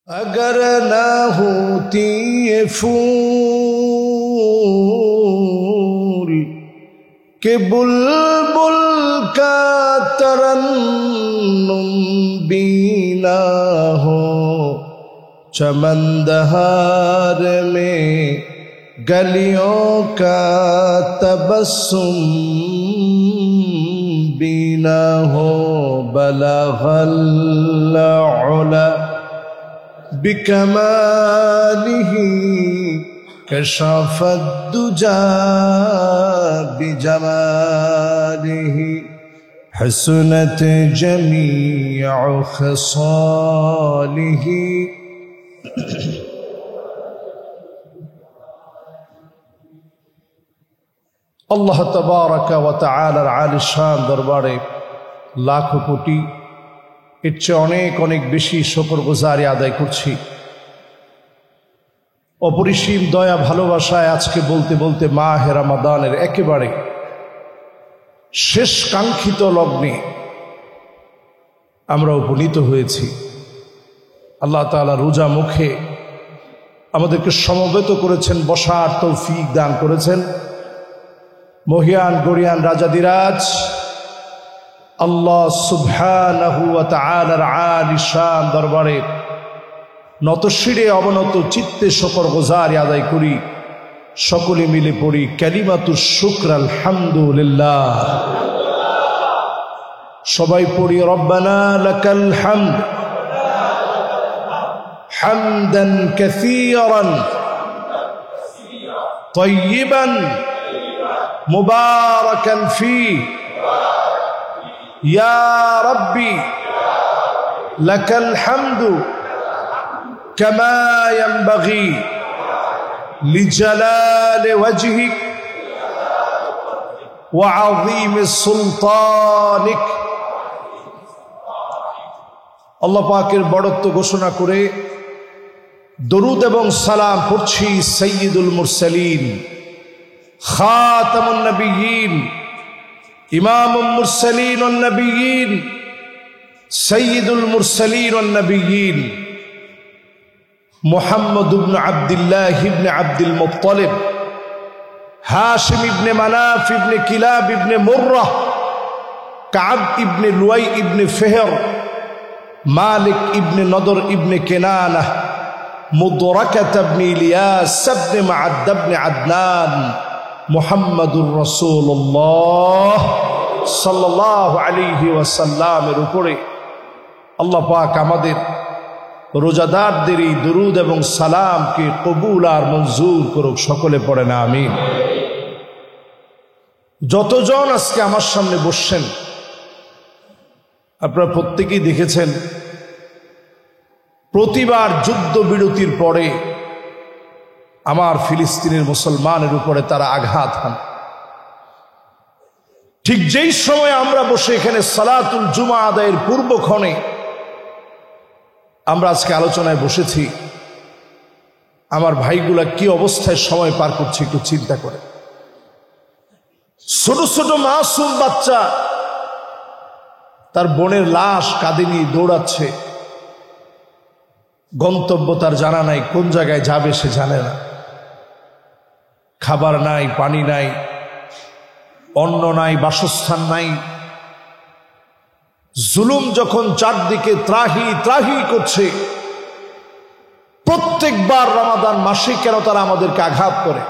अगर न होती ये फूल के बुलबुल का तरन्नुम भी न हो, चमनदहार में गलियों का तबस्सुम भी न हो, बलगल उला बिकमालिही कशफद्दुजा बिजमालिही हसनत जमीअ खसालिही। अल्लाह तबारक व तआलार आलिशान दरबारे लाखों कोटी এর চেয়ে অনেক অনেক বেশি শুকরগুজারি আদায় করছি। অপরিসীম দয়া ভালোবাসায় আজকে বলতে বলতে মাহে রমাদানের একেবারে শেষ কাঙ্ক্ষিত লগ্নে আমরা উপনীত হয়েছি। আল্লাহ তাআলা রোজা মুখে আমাদেরকে সমবেত করেছেন, বসার তৌফিক দান করেছেন। মহিয়ান গরিয়ান রাজাদিরাজ আল্লাহ সুবহানাহু ওয়া তাআলার আলিশান দরবারে নতশিরে অবনত চিত্তে শুকরগুজারি আদায় করি। সকলে মিলে পড়ি কালিমাতুশ শুকর আলহামদুলিল্লাহ। সবাই পড়ি রব্বানা লাকাল হামদ হামদান কাসীরান তাইয়িবান মুবারাকান ফীহি या रब्बी लकल हम्दु कमा यंबगी लिजलाल वजहिक व अज़ीम सुल्तानिक। আল্লাহ পাকের বড়ত্ব ঘোষণা করে দরুদ এবং সালাম পড়ছি সাইয়্যিদুল মুরসালিন খাতামুন নবিয়্যিন ইমামুল মুরসালিন ওয়ান নবিয়্যিন সাইয়্যিদুল মুরসালিন ওয়ান নবিয়্যিন মুহাম্মদ ইবনে আব্দুল্লাহ ইবনে আব্দুল মুত্তালিব হাশিম ইবনে মানাফ ইবনে কিলাব ইবনে মুররাহ কাব ইবনে লুয়াই ইবনে ফিহর মালিক ইবনে নদর ইবনে কেনানা মুদরাকাত ইবনে ইলিয়াস ইবনে মাআদ ইবনে আদনান মুহাম্মাদুর রাসূলুল্লাহ সাল্লাল্লাহু আলাইহি ওয়াসাল্লামের উপরে আল্লাহ পাক আমাদের রোজাদারদের এই দরুদ এবং সালামকে কবুল আর মঞ্জুর করুক। সকলে পড়েন আমিন। যতজন আজকে আমার সামনে বসছেন আপনারা প্রত্যেকেই দেখেছেন প্রতিবার যুদ্ধ বিরতির পরে আমার ফিলিস্তিনের মুসলমানের উপরে তারা আঘাত হান। ঠিক যেই সময় আমরা বসে এখানে সালাতুল জুমা আদায়ের পূর্বক্ষণে আমরা আজকে আলোচনায় বসেছি, আমার ভাইগুলা কি অবস্থায় সময় পার করছে একটু চিন্তা করে। ছোট ছোট মাসুম বাচ্চা তার বোনের লাশ কাঁধে নিয়ে দৌড়াচ্ছে, গন্তব্য তার জানা নাই, কোন জায়গায় যাবে সে জানে না। খাবার নাই, পানি নাই, অন্ন নাই, বাসস্থান নাই। জুলুম যখন চারদিকে ত্রাহি ত্রাহি করছে, প্রত্যেকবার রমাদান মাসে কেন তারা আমাদেরকে আঘাত করে?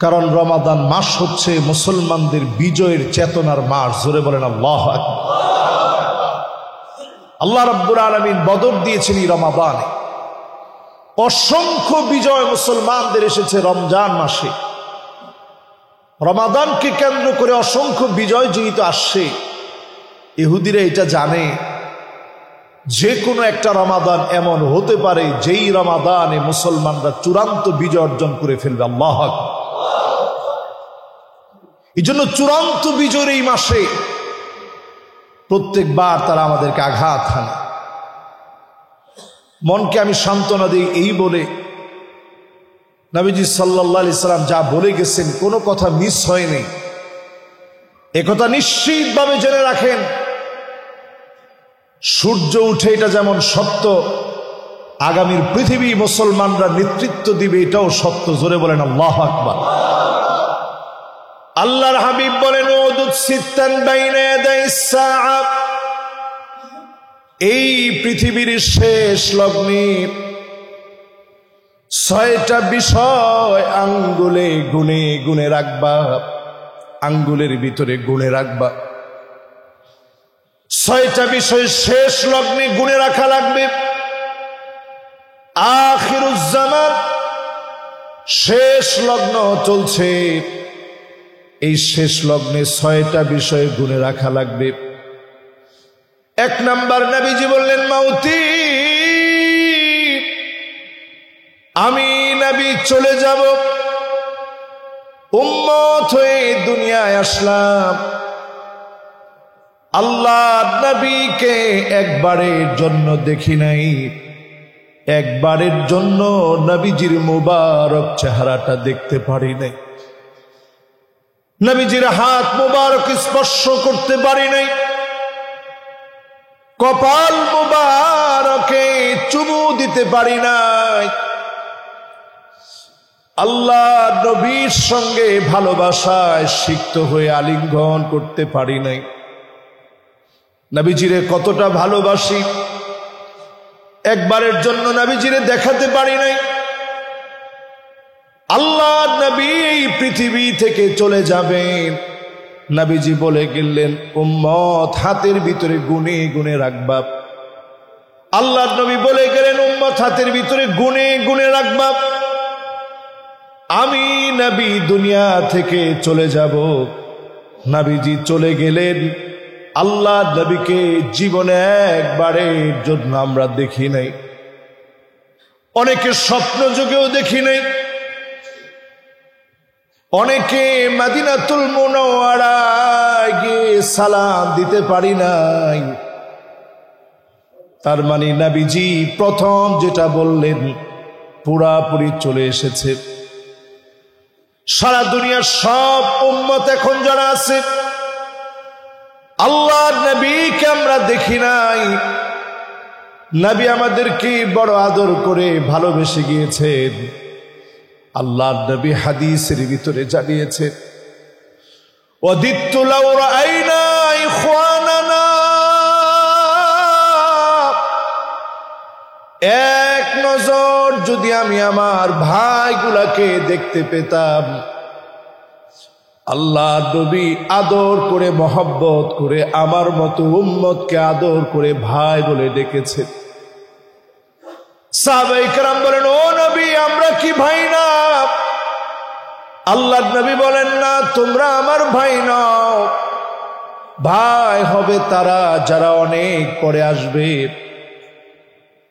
কারণ রমাদান মাস হচ্ছে মুসলমানদের বিজয়ের চেতনার মাস। জোরে বলেন আল্লাহু আকবার। আল্লাহ রাব্বুল আলামিন বদর দিয়েছেন এই রমাদানে। অসংখ্য বিজয় মুসলমানদের এসেছে রমজান মাসে। রমাদানকে কেন্দ্র করে অসংখ্য বিজয় যেহেতু আসছে, ইহুদিরা এটা জানে যে কোনো একটা রমাদান এমন হতে পারে যেই রমাদানে মুসলমানরা চূড়ান্ত বিজয় অর্জন করে ফেলবে। আল্লাহু আকবার। এই জন্য চূড়ান্ত বিজয়ের এই মাসে প্রত্যেকবার তারা আমাদেরকে আঘাত হানে। মনকে আমি সান্ত্বনা দিই এই বলে নবীজি সাল্লাল্লাহু আলাইহি সাল্লাম যা বলে গেছেন কোনো কথা মিস হয়নি। একথা নিশ্চিতভাবে জেনে রাখেন, সূর্য উঠে এটা যেমন সত্য, আগামীর পৃথিবী মুসলমানরা নেতৃত্ব দিবে এটাও সত্য। জোরে বলেন আল্লাহু আকবার। আল্লাহর হাবিব বলেন উদুদ সিত্তান বাইনা ইয়াদাইস সাআ, এই পৃথিবীর শেষ লগ্নে 6টা বিষয় আঙ্গুলে গুনে গুনে রাখবা, আঙ্গুলের ভিতরে গুনে রাখবা। 6টা বিষয় শেষ লগ্নে গুনে রাখা লাগবে। আখিরুজ জামান, শেষ লগ্ন চলছে, এই শেষ লগ্নে 6টা বিষয় গুনে রাখা লাগবে। 1 নাম্বার, নবীজি বললেন মাউতি, আমি নবী চলে যাব, উম্মত হয়ে দুনিয়ায় আসলাম, আল্লাহ নবীকে একবারের জন্য দেখি নাই, একবারের জন্য নবীজির মুবারক চেহারাটা দেখতে পারি নাই, নবীজির হাত মুবারক স্পর্শ করতে পারি নাই, কপাল মুবারকে চুমু দিতে পারি নাই, আল্লাহ নবীর সঙ্গে ভালোবাসায় সিক্ত হয়ে আলিঙ্গন করতে পারি নাই। নবীজিরে কতটা ভালোবাসি, একবারের জন্য নবীজিরে দেখাতে পারি নাই। আল্লাহ নবী এই পৃথিবী থেকে চলে যাবেন, নবীজি বলে গেলেন উম্মত হাতের ভিতরে গুনে গুনে রাখবা। আল্লাহ নবী বলে গেলেন উম্মত হাতের ভিতরে গুনে গুনে রাখবা। আমি নবী দুনিয়া থেকে চলে যাব, নবীজি চলে গেলেন, আল্লাহ নবীকে জীবনে একবারের জন্য আমরা দেখি নাই, অনেকে স্বপ্ন যুগেও দেখি নাই, অনেকে মদিনাতুল মুনাওয়ারায় গিয়ে সালাম দিতে পারি নাই। তার মানে নবীজি প্রথম যেটা বললেন পুরাপুরি চলে এসেছে। সারা দুনিয়ার সব উম্মত এখন যারা আছে, আল্লাহর নবীকে আমরা দেখি নাই, নবী আমাদেরকে বড় আদর করে ভালোবেসে গিয়েছেন। আল্লাহর নবী হাদিসের ভিতরে জানিয়েছে ওয়াদিতু লাউ রাআইনা ইখওয়ানানা, এক নজর যদি আমি আমার ভাইগুলাকে দেখতে পেতাম। আল্লাহ নবী আদর করে মহব্বত করে আমার মতো উম্মতকে আদর করে ভাই বলে ডেকেছে। সাহাবায়ে কেরাম বলেন ও নবী আমরা কি ভাই না? আল্লাহর নবী বলেন না, তোমরা আমার ভাই নও, ভাই হবে তারা যারা অনেক পরে আসবে।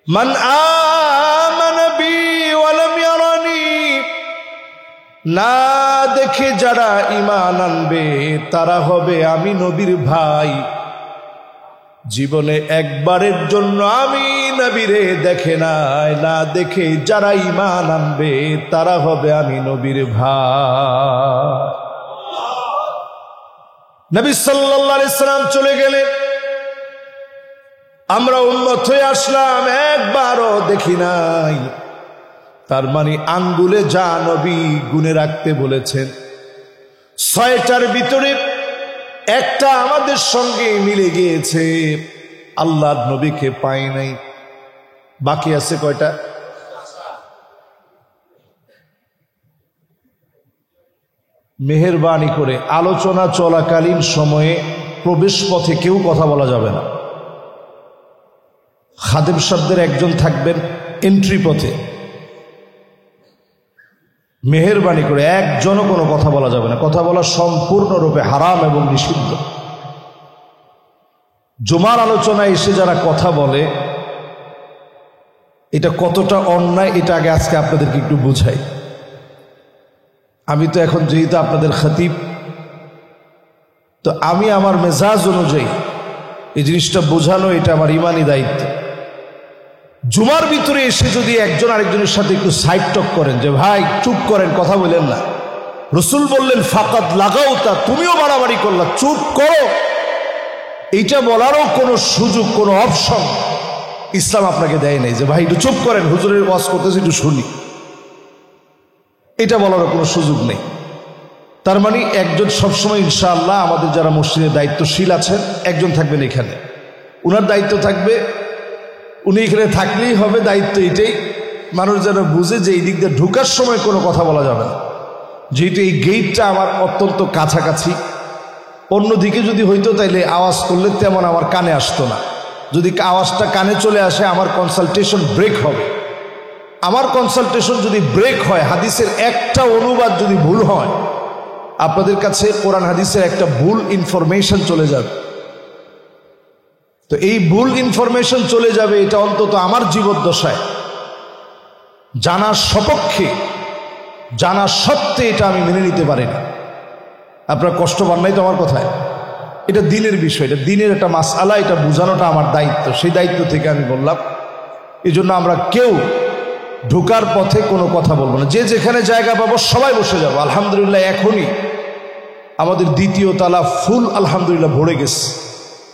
মান আমানা বি ওয়া লাম ইয়ারানি, না দেখে যারা ঈমান আনবে তারা হবে আমি নবীর ভাই। জীবনে একবারের জন্য আমি নবীরে দেখে নাই, না দেখে যারা ঈমান আনবে তারা হবে আমি নবীর ভাই। নবী সাল্লাল্লাহু আলাইহি সাল্লাম চলে গেলেন, আমরা উম্মত হয়ে আসলাম, একবারও দেখি নাই। তার মানে আঙ্গুলে যা নবী গুনে রাখতে বলেছেন 6টার ভিতরে একটা আমাদের সঙ্গে মিলে গিয়েছে, আল্লাহর নবীকে পাই নাই। বাকি আছে কয়টা? মেহেরবানি করে আলোচনা চলাকালীন সময়ে প্রবেশ পথে কেউ কথা বলা যাবে না। খাদেম শব্দের একজন থাকবেন এন্ট্রি পথে, মেহেরবানি করে একজনও কোনো কথা বলা যাবে না। কথা বলা সম্পূর্ণরূপে হারাম এবং নিষিদ্ধ। জুমার আলোচনায় এসে যারা কথা বলে এটা কতটা অন্যায়, এটা আগে আজকে আপনাদেরকে একটু বুঝাই। আমি তো এখন যেহেতু আপনাদের খতিব, তো আমি আমার মেজাজ অনুযায়ী এই জিনিসটা বোঝানো এটা আমার ইমানি দায়িত্ব। জুমার ভিতরে এসে যদি একজন আরেকজনের সাথে একটু সাইড টক করেন যে ভাই চুপ করেন, কথা বলেন না, রসুল বললেন ফাকাদ লাগাও, তা তুমিও বাড়াবাড়ি করলা, চুপ করো, এইটা বলারও কোনো সুযোগ, কোনো অপশন ইসলাম আপনাকে দেয় নাই যে ভাই একটু চুপ করেন, হুজুরের ওয়াজ করতেছে একটু শুনি, এটা বলারও কোনো সুযোগ নেই। তার মানে একজন সবসময় ইনশাআল্লাহ আমাদের যারা মসজিদের দায়িত্বশীল আছেন একজন থাকবেন এখানে, উনার দায়িত্ব থাকবে, উনি এখানে থাকলেই হবে, দায়িত্ব এটাই মানুষ যেন বুঝে যে এই দিক দিয়ে ঢুকার সময় কোনো কথা বলা যাবে না, যেহেতু এই গেটটা আমার অত্যন্ত কাছাকাছি। অন্যদিকে যদি হইতো তাইলে আওয়াজ করলে তেমন আমার কানে আসতো না, যদি আওয়াজটা কানে চলে আসে আমার কনসালটেশন ব্রেক হবে। আমার কনসালটেশন যদি ব্রেক হয়, হাদিসের একটা অনুবাদ যদি ভুল হয়, আপনাদের কাছে কোরআন হাদিসের একটা ভুল ইনফরমেশন চলে যাবে। তো এই ভুল ইনফরমেশন চলে যাবে, এটা অন্তত আমার জীবদ্দশায় জানার সপক্ষে, জানা সত্ত্বে এটা আমি মেনে নিতে পারি না। আপনার কষ্ট পান নাই তো আমার কথায়? এটা দিনের বিষয়, এটা দিনের একটা মাসআলা, এটা বোঝানোটা আমার দায়িত্ব। সেই দায়িত্ব থেকে আমি বললাম, এই জন্য আমরা কেউ ঢোকার পথে কোনো কথা বলবো না, যে যেখানে জায়গা পাবো সবাই বসে যাবো। আলহামদুলিল্লাহ এখনই আমাদের দ্বিতীয় তালা ফুল আলহামদুলিল্লাহ ভরে গেছে।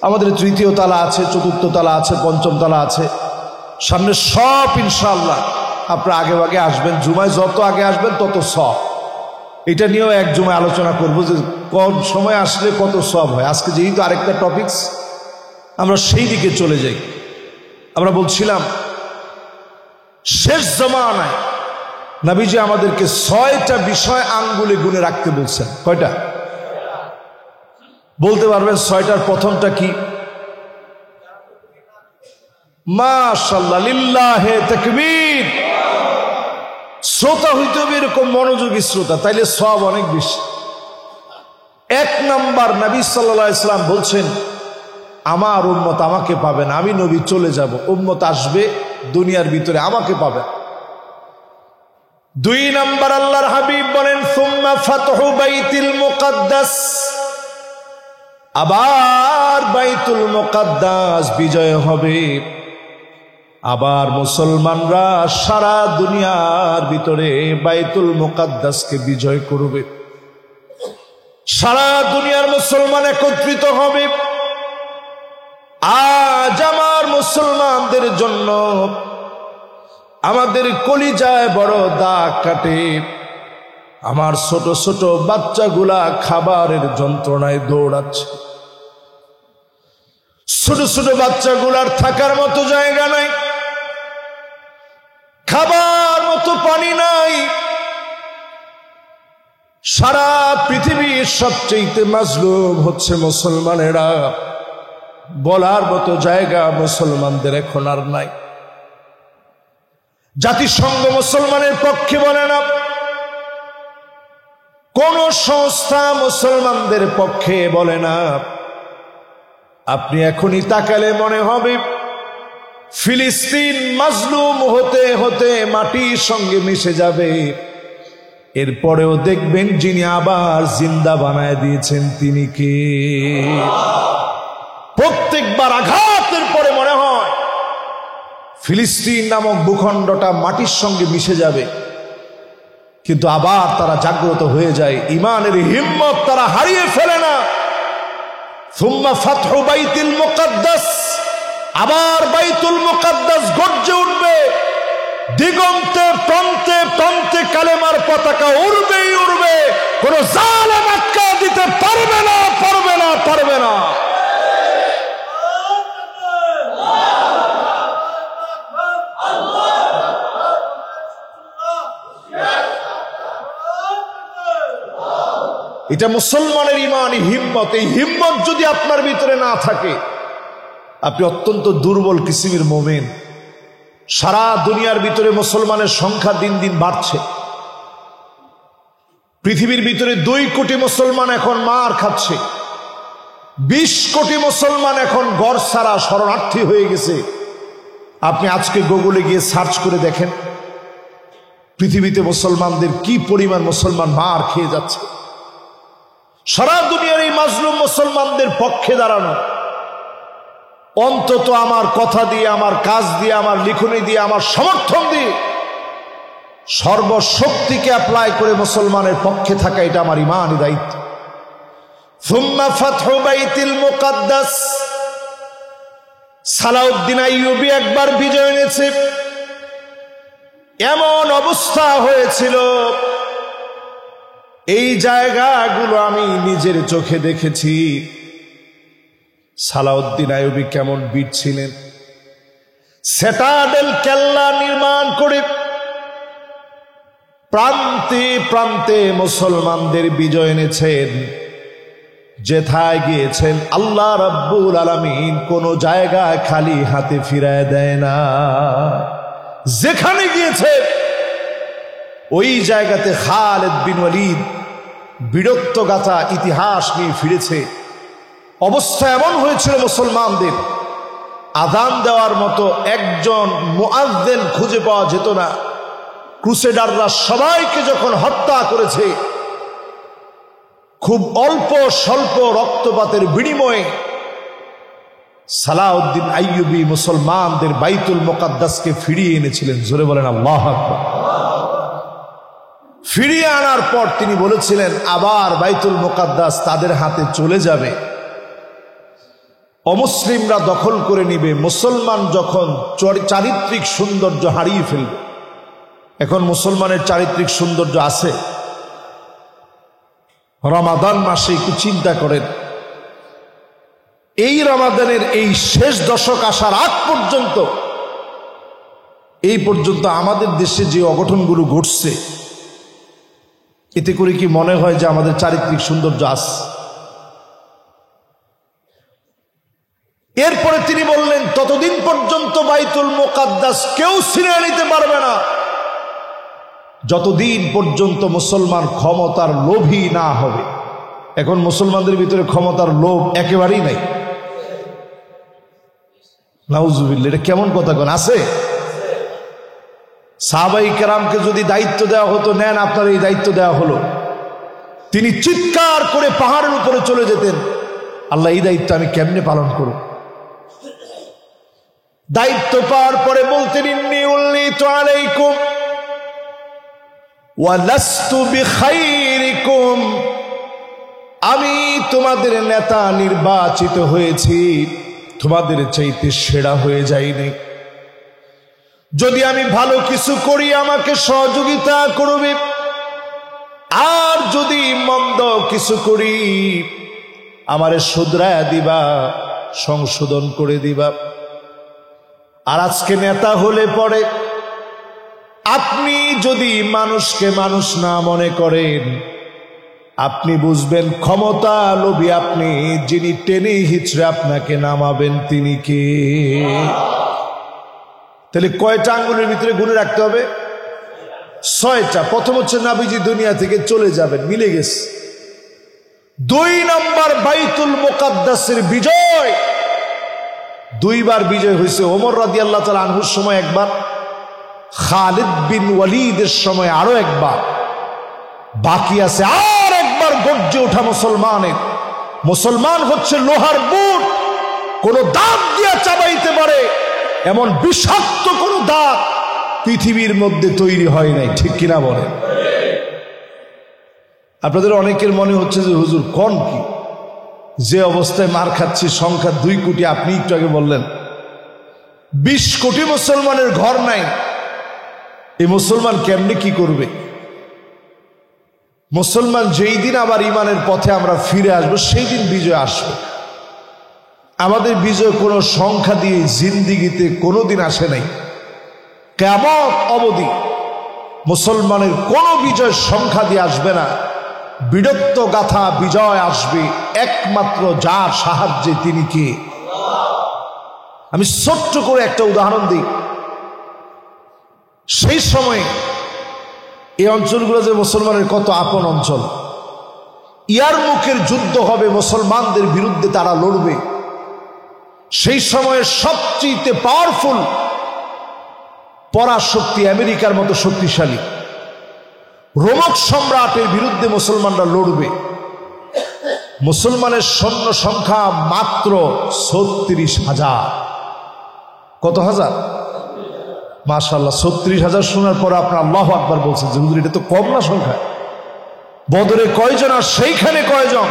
আমাদের তৃতীয় তালা আছে, চতুর্থ তালা আছে, পঞ্চম তালা আছে, সামনে সব ইনশাআল্লাহ। আপনারা আগে আগে আসবেন, জুমায় যত আগে আসবেন তত সব। এটা নিয়েও এক জুমায় আলোচনা করবো যে কোন সময় আসলে কত সব হয়। আজকে যেহেতু আরেকটা টপিকস, আমরা সেই দিকে চলে যাই। আমরা বলছিলাম শেষ জামানায় নবীজি আমাদেরকে 6টা বিষয় আঙ্গুলে গুনে রাখতে বলছেন। কয়টা বলতে পারবেন? 6টার প্রথমটা কি? মাশাআল্লাহ, লিল্লাহে তাকবীর। শ্রোতা হইতে হবে এরকম মনোযোগী শ্রোতা, তাইলে সব অনেক বেশি। 1 নাম্বার, নবী সাল্লাল্লাহু আলাইহি সাল্লাম বলছেন আমার উম্মত আমাকে পাবে না, আমি নবী চলে যাব, উম্মত আসবে দুনিয়ার ভিতরে আমাকে পাবে। 2 নাম্বার, আল্লাহর হাবিব বলেন সুম্মা ফাতহু বাইতুল মুকাদ্দাস, আবার বাইতুল মুকাদ্দাস বিজয় হবে, আবার মুসলমানরা সারা দুনিয়ার ভিতরে বাইতুল মুকাদ্দাসকে বিজয় করবে। সারা দুনিয়ার মুসলমান একত্রিত হবে। আজ আমার মুসলমানদের জন্য আমাদের কলিজায় বড় দাগ কাটে। আমার ছোট ছোট বাচ্চাগুলা খাবারের যন্ত্রণায় দৌড়াচ্ছে। ছোট ছোট বাচ্চাগুলার থাকার মতো জায়গা নাই, খাবার মতো পানি নাই। সারা পৃথিবীর সবচেয়ে মাজলুম হচ্ছে মুসলমানেরা। বলার মতো জায়গা মুসলমানদের এখন আর নাই। জাতিসংঘ মুসলমানের পক্ষে বলে না, কোন সংস্থা মুসলমানদের পক্ষে বলে না। আপনি এখনই তাকালে মনে হবে ফিলিস্তিন মাজলুম হতে হতে মাটির সঙ্গে মিশে যাবে। এরপরেও দেখবেন যিনি আবার জিন্দা বানায় দিয়েছেন তিনি কে? প্রত্যেকবার আঘাতের পরে মনে হয় ফিলিস্তিন নামক ভূখণ্ডটা মাটির সঙ্গে মিশে যাবে, কিন্তু আবার তারা জাগ্রত হয়ে যায়। ঈমানের হিম্মত তারা হারিয়ে ফেলে না। সুম্মা ফাতহু বাইতুল মুকাদ্দাস, আবার বাইতুল মুকাদ্দাস গর্জে উঠবে। দিগন্তে প্রান্তে প্রান্তে কালেমার পতাকা উড়বেই উড়বে। কোন জালেম আটকা দিতে পারবে না, পারবে না, পারবে না। এটা মুসলমানের ঈমানি হিম্মত। এই হিম্মত যদি আপনার ভিতরে না থাকে, আপনি অত্যন্ত দুর্বল কিসিমের মুমিন। সারা দুনিয়ার ভিতরে মুসলমানের সংখ্যা দিন দিন বাড়ছে। পৃথিবীর ভিতরে 2 কোটি মুসলমান এখন মার খাচ্ছে। 20 কোটি মুসলমান এখন ঘর ছাড়া শরণার্থী হয়ে গেছে। আপনি আজকে গুগলে গিয়ে সার্চ করে দেখেন পৃথিবীতে মুসলমানদের কি পরিমাণ মুসলমান মার খেয়ে যাচ্ছে। সারা দুনিয়ার এই মাজলুম মুসলমানদের পক্ষে দাঁড়ানো, অন্তত আমার কথা দিয়ে, আমার কাজ দিয়ে, আমার লিখনি দিয়ে, আমার সমর্থন দিয়ে সর্বশক্তিকে অ্যাপ্লাই করে মুসলমানের পক্ষে থাকা, এটা আমার ঈমানি দায়িত্ব। সুম্মা ফাতহু বাইতুল মুকাদ্দাস, সালাউদ্দিন আইয়ুবী একবার বিজয় এনেছে, এমন অবস্থা হয়েছিল, এই জায়গাগুলো আমি নিজের চোখে দেখেছি। সালাউদ্দিন আইয়ুবী কেমন বীর ছিলেন। সেটাডেল কেল্লা নির্মাণ করে প্রান্তে প্রান্তে মুসলমানদের বিজয় এনেছেন। যেথায় গিয়েছেন আল্লাহ রাব্বুল আলামিন কোন জায়গায় খালি হাতে ফিরায় দেয় না। যেখানে গিয়েছে ওই জায়গাতে খালিদ বিন ওয়ালিদ বীরত্বগাথা ইতিহাস নিয়ে ফিরেছে। অবস্থা এমন হয়েছিল মুসলমানদের, আযান দেওয়ার মতো একজন মুআজ্জিন খুঁজে পাওয়া যেত না। ক্রুসেডাররা সবাইকে যখন হত্যা করেছে, খুব অল্প স্বল্প রক্তপাতের বিনিময়ে সালাউদ্দিন আইয়ুবী মুসলমানদের বাইতুল মুকাদ্দাসকে ফিরিয়ে এনেছিলেন। জোরে বলেন আল্লাহু আকবার। ফিরিয়ে আনার পর তিনি বলেছিলেন আবার বাইতুল মুকাদ্দাস তাদের হাতে চলে যাবে, অমুসলিমরা দখল করে নিবে। মুসলমান যখন চারিত্রিক সৌন্দর্য হারিয়ে ফেলবে, এখন মুসলমানের চারিত্রিক সৌন্দর্য আছে? রমাদান মাসে একটু চিন্তা করেন, এই রমাদানের এই শেষ দশক আসার আগ পর্যন্ত, এই পর্যন্ত আমাদের দেশে যে অঘটনগুলো ঘটছে, এতে করে কি মনে হয় যে আমাদের চারিত্রিক সৌন্দর্য আছে? এরপরে তিনি বললেন ততদিন পর্যন্ত বাইতুল মুকাদ্দাস কেউ ছিনিয়ে নিতে পারবে না যতদিন পর্যন্ত মুসলমান ক্ষমতার লোভী না হবে। এখন মুসলমানদের ভিতরে ক্ষমতার লোভ একেবারেই নাই। নাউজুবিল্লাহ, এটা কেমন কথা কোন আছে? সাহাবায়ে কেরামকে যদি দায়িত্ব দেওয়া হতো, নেন আপনার এই দায়িত্ব দেওয়া হলো, তিনি চিৎকার করে পাহাড়ের উপরে চলে যেতেন, আল্লাহ এই দায়িত্ব আমি কেমনে পালন করব? দায়িত্ব পাওয়ার পরে বলতেন ইন্নী উল্লিতু আলাইকুম ওয়া লাস্তু বিখাইরিকুম, আমি তোমাদের নেতা নির্বাচিত হয়েছি, তোমাদের চাইতে সেরা হয়ে যাইনি। যদি আমি ভালো কিছু করি আমাকে সহযোগিতা করবে, আর যদি মন্দ কিছু করি আমারে শুধরায়া দিবা, সংশোধন করে দিবা। আর আজকে নেতা হলে পরে আপনি যদি মানুষকে মানুষ না মনে করেন, আপনি বুঝবেন ক্ষমতা লোভী আপনি, যিনি টেনে হিচড়ে আপনাকে নামাবেন তিনি কে? তাহলে কয়টা আঙ্গুলের ভিতরে গুণে রাখতে হবে? 6টা। প্রথম হচ্ছে নবীজি দুনিয়া থেকে চলে যাবেন, মিলে গেছে। 2 নম্বর বাইতুল মুকাদ্দাসের বিজয়, 2বার বিজয় হয়েছে। ওমর রাদিয়াল্লাহু তাআলা আনহুর সময় একবার, খালিদ বিন ওয়ালিদের সময় আরো একবার, বাকি আছে আর একবার গর্জে ওঠা মুসলমানের। মুসলমান হচ্ছে লোহার বুট, কোন দাঁত দিয়া চাবাইতে পারে এমন বিষাক্ত কোন দাঁত পৃথিবীর মধ্যে তৈরি হয় নাই, ঠিক কিনা বলেন? আপনাদের অনেকের মনে হচ্ছে যে হুজুর কোন কি, যে অবস্থায় মার খাচ্ছি, সংখ্যা 2 কোটি, আপনি একটু আগে বললেন 20 কোটি মুসলমানের ঘর নাই, এই মুসলমান কেমনে কি করবে? মুসলমান যেই দিন আবার ইমানের পথে আমরা ফিরে আসবো, সেই দিন বিজয় আসবে। আমাদের বিজয় কোনো সংখ্যা দিয়ে জিন্দিগিতে কোনোদিন আসে নাই। কিয়ামত অবধি মুসলমানের কোনো বিজয় সংখ্যা দিয়ে আসবে না। বীরত্ব গাথা বিজয় আসবে একমাত্র যার সাহায্যে, তিনি কে? আমি ছোট্ট করে একটা উদাহরণ দিই। সেই সময় এই অঞ্চলগুলো যে মুসলমানের কত আপন অঞ্চল, ইয়ারমুকের যুদ্ধ হবে, মুসলমানদের বিরুদ্ধে তারা লড়বে। সেই সময়ের সবচেয়ে পাওয়ারফুল পরাশক্তি আমেরিকার মতো শক্তিশালী রোমক সম্রাটের বিরুদ্ধে মুসলমানরা লড়বে। মুসলমানের সৈন্য সংখ্যা মাত্র 36,000। কত হাজার? মাশাআল্লাহ, 36,000 শোনার পর আপনার আল্লাহু আকবার বলছেন যে হুজুর এটা তো কম না সংখ্যা। বদরে কয়জন আর সেইখানে কয়জন?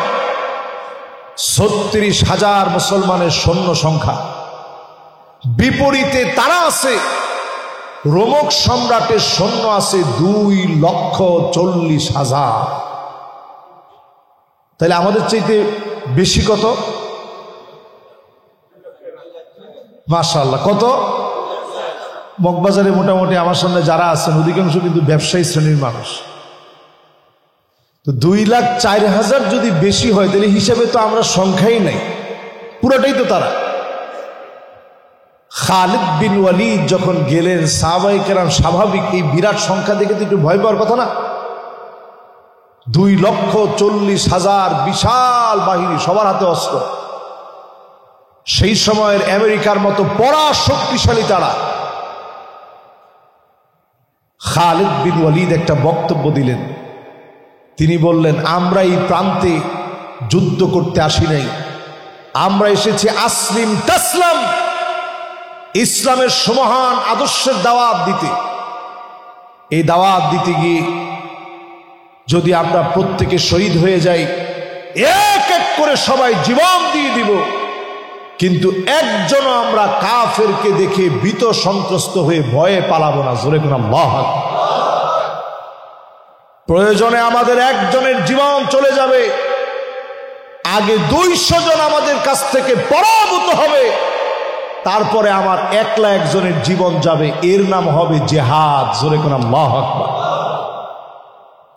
36,000 মুসলমানের সৈন্য সংখ্যা। বিপরীতে তারা আছে, রোমক সম্রাটের সৈন্য আছে 2,40,000। তাহলে আমাদের চাইতে বেশি কত? মাশাআল্লাহ। কত? মগবাজারে মোটামুটি আমার সামনে যারা আছেন অধিকাংশ কিন্তু ব্যবসায়ী শ্রেণীর মানুষ। তো 2,04,000 যদি বেশি হয় তাহলে হিসাবে তো আমরা সংখ্যাই নাই, পুরোটাই তো তারা। খালিদ বিন ওয়ালিদ যখন গেলেন, সাহাবায়ে কেরাম স্বাভাবিক এই বিরাট সংখ্যা দেখে তো একটু ভয় পাওয়ার কথা না? 2,40,000 বিশাল বাহিনী, সবার হাতে অস্ত্র। সেই সময়ের আমেরিকার মতো পরা শক্তিশালী তারা। খালিদ বিন ওয়ালিদ একটা বক্তব্য দিলেন। তিনি বললেন, আমরা এই প্রান্তে যুদ্ধ করতে আসি নাই, আমরা এসেছি আসলিম তাসলাম, ইসলামের সমহান আদর্শের দাওয়াত দিতে। এই দাওয়াত দিতে গিয়ে যদি আমরা প্রত্যেকে শহীদ হয়ে যাই, এক এক করে সবাই জীবন দিয়ে দিব, কিন্তু একজনও আমরা কাফেরকে দেখে ভীত সন্ত্রস্ত হয়ে ভয়ে পালাবো না। জোরে কোন আল্লাহু আকবার। প্রয়োজনে আমাদের একজনের জীবন চলে যাবে, আগে 200 জন আমাদের কাছ থেকে পরাভূত হবে, তারপরে আমার একলা একজনের জীবন যাবে, এর নাম হবে জিহাদ। জোরে কোন আল্লাহু আকবার।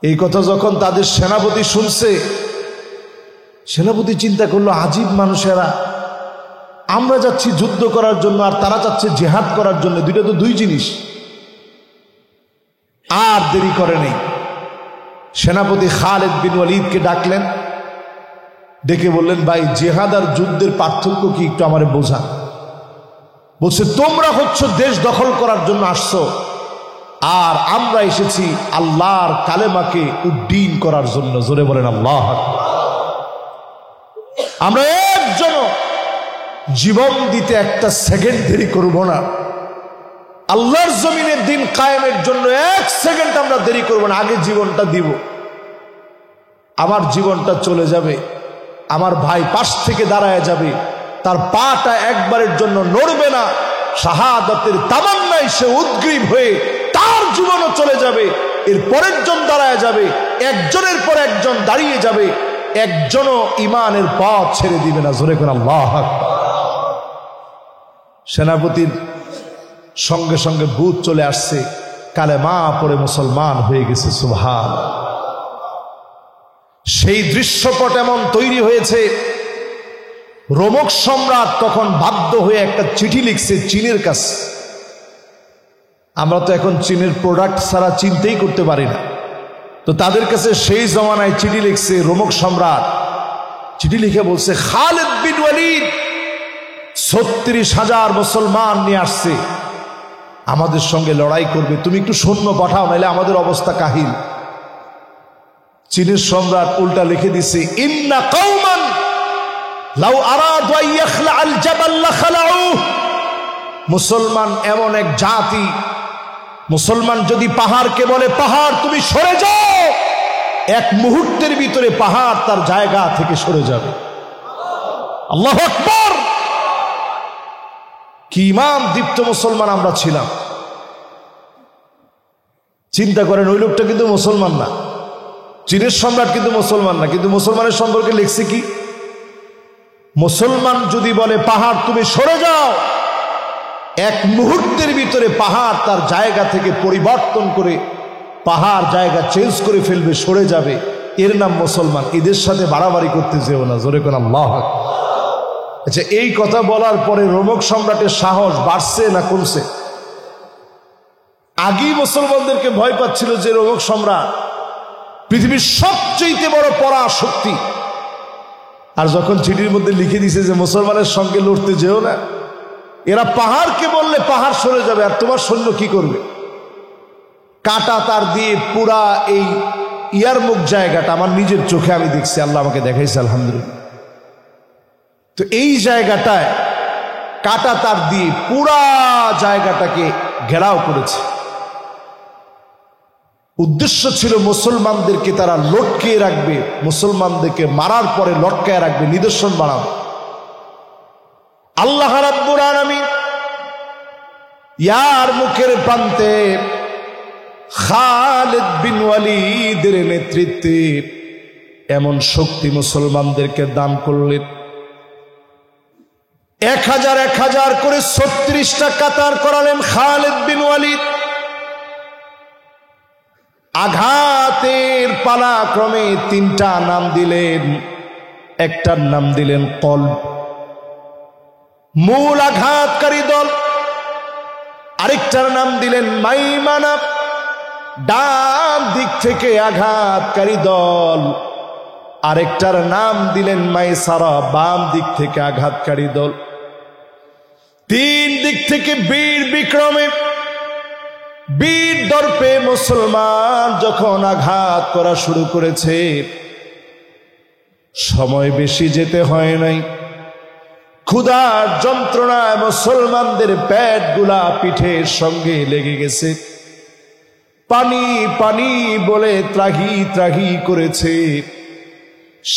এই কথা যখন তাদের সেনাপতি শুনছে, সেনাপতি চিন্তা করলো, আজীব মানুষেরা, আমরা যাচ্ছি যুদ্ধ করার জন্য আর তারা যাচ্ছে জিহাদ করার জন্য, দুইটা তো দুই জিনিস। আর দেরি করে নেই, সেনাপতি খালিদ বিন ওয়ালিদকে ডাকলেন, ডেকে বললেন, ভাই জিহাদ আর যুদ্ধের পার্থক্য কি একটু আমারে বোঝান। বলছে, তোমরা হচ্ছে দেশ দখল করার জন্য আসছো, আর আমরা এসেছি আল্লাহর কালেমাকে উড্ডীন করার জন্য। জোরে বলেন আল্লাহু আকবার। আমরা একজন জীবন দিতে একটা সেকেন্ড দেরি করব না, আল্লাহর জমিনের দিন কায়েমের জন্য 1 সেকেন্ড আমরা দেরি করব না, আগে জীবনটা দিব। আমার জীবনটা চলে যাবে, আমার ভাই পাশ থেকে দাঁড়ায় যাবে, তার পাটা একবারের জন্য নড়বে না, শাহাদাতের তামান্নায় সে উদ্গ্রীব হয়ে তার জীবনও চলে যাবে। এর পরের জন দাঁড়ায় যাবে, একজনের পর একজন দাঁড়িয়ে যাবে, একজনও ইমানের পথ ছেড়ে দিবে না। জোরে করে আল্লাহু আকবার। সেনাপতির সঙ্গে সঙ্গে ভূত চলে আসছে, কালেমা পড়ে মুসলমান হয়ে গেছে। সুবহান। সেই দৃশ্যপট এমন তৈরি হয়েছে, রোমক সম্রাট তখন বাধ্য হয়ে একটা চিঠি লিখছে চীনের কাছে। আমরা তো এখন চীনের প্রোডাক্ট ছাড়া চিন্তাই করতে পারি না, তো তাদের কাছে সেই জমানায় চিঠি লিখছে রোমক সম্রাট। চিঠি লিখে বলছে, খালিদ বিন ওয়ালিদ 36,000 মুসলমান নিয়ে আসছে, আমাদের সঙ্গে লড়াই করবে, তুমি একটু সৈন্য পাঠাও, নাহলে আমাদের অবস্থা কাহিল। চীনের সম্রাট উল্টা লিখে দিছে, ইন্না কওমান লাউ আরাদু আন ইয়াখলা আল জাবাল লাখালাউ। মুসলমান এমন এক জাতি, মুসলমান যদি পাহাড়কে বলে, পাহাড় তুমি সরে যাও, এক মুহূর্তের ভিতরে পাহাড় তার জায়গা থেকে সরে যাবে। আল্লাহু আকবার। কি ইমান দীপ্ত মুসলমান আমরা ছিলাম। চিন্তা করেন, ওই লোকটা কিন্তু মুসলমান না, চীনের সম্রাট কিন্তু মুসলমান না, কিন্তু মুসলমানের সম্পর্কে লিখছে কি, মুসলমান যদি বলে পাহাড় তুমি সরে যাও, এক মুহূর্তের ভিতরে পাহাড় তার জায়গা থেকে পরিবর্তন করে পাহাড় জায়গা চেঞ্জ করে ফেলবে, সরে যাবে, এর নাম মুসলমান। এদের সাথে বাড়াবাড়ি করতে যেও না। জোরে কোন আল্লাহু আকবার। আচ্ছা, এই কথা বলার পরে রোমক সম্রাটের সাহস বাড়ছে না কমছে? আগেই মুসলমানদেরকে ভয় পাচ্ছিল যে রোমক সম্রাট পৃথিবীর সবচেয়ে বড় পরাশক্তি, আর যখন চিঠির মধ্যে লিখে দিছে যে মুসলমানের সঙ্গে লড়তে যেও না, এরা পাহাড়কে বললে পাহাড় সরে যাবে, আর তোমার সৈন্য কি করবে? কাটা তার দিয়ে পুরা এই ইয়ারমুখ জায়গাটা আমার নিজের চোখে আমি দেখছি, আল্লাহ আমাকে দেখাইছে, আলহামদুলিল্লাহ। তো এই জায়গাটায় কাটা তার দিয়ে পুরা জায়গাটাকে ঘেরাও করেছে। উদ্দেশ্য ছিল মুসলমানদেরকে তারা লটকিয়ে রাখবে, মুসলমানদেরকে মারার পরে লটকায় রাখবে, নিদর্শন বানাবে। আল্লাহ রাব্বুল আলামিন ইয়ার মুখের প্রান্তে খালিদ বিন ওয়ালিদের নেতৃত্বে এমন শক্তি মুসলমানদেরকে দান করলেন। 1000 করে 36টা কাতার করালেন খালিদ বিন ওয়ালিদ। আঘাতের পালাক্রমে 3টা নাম দিলেন। একটার নাম দিলেন কলব, মূল আঘাতকারী দল। আরেকটার নাম দিলেন মাইমানা, ডান দিক থেকে আঘাতকারী দল। আরেকটার নাম দিলেন মাইসারা, বাম দিক থেকে আঘাতকারী দল। 3 দিক থেকে বীর বিক্রমে, বীর দর্পে মুসলমান যখন আঘাত করা শুরু করেছে, সময় বেশি যেতে হয় নাই। ক্ষুধার যন্ত্রণায় মুসলমানদের পেটগুলা পিঠের সঙ্গে লেগে গেছে। পানি পানি বলে ত্রাহি ত্রাহি করেছে।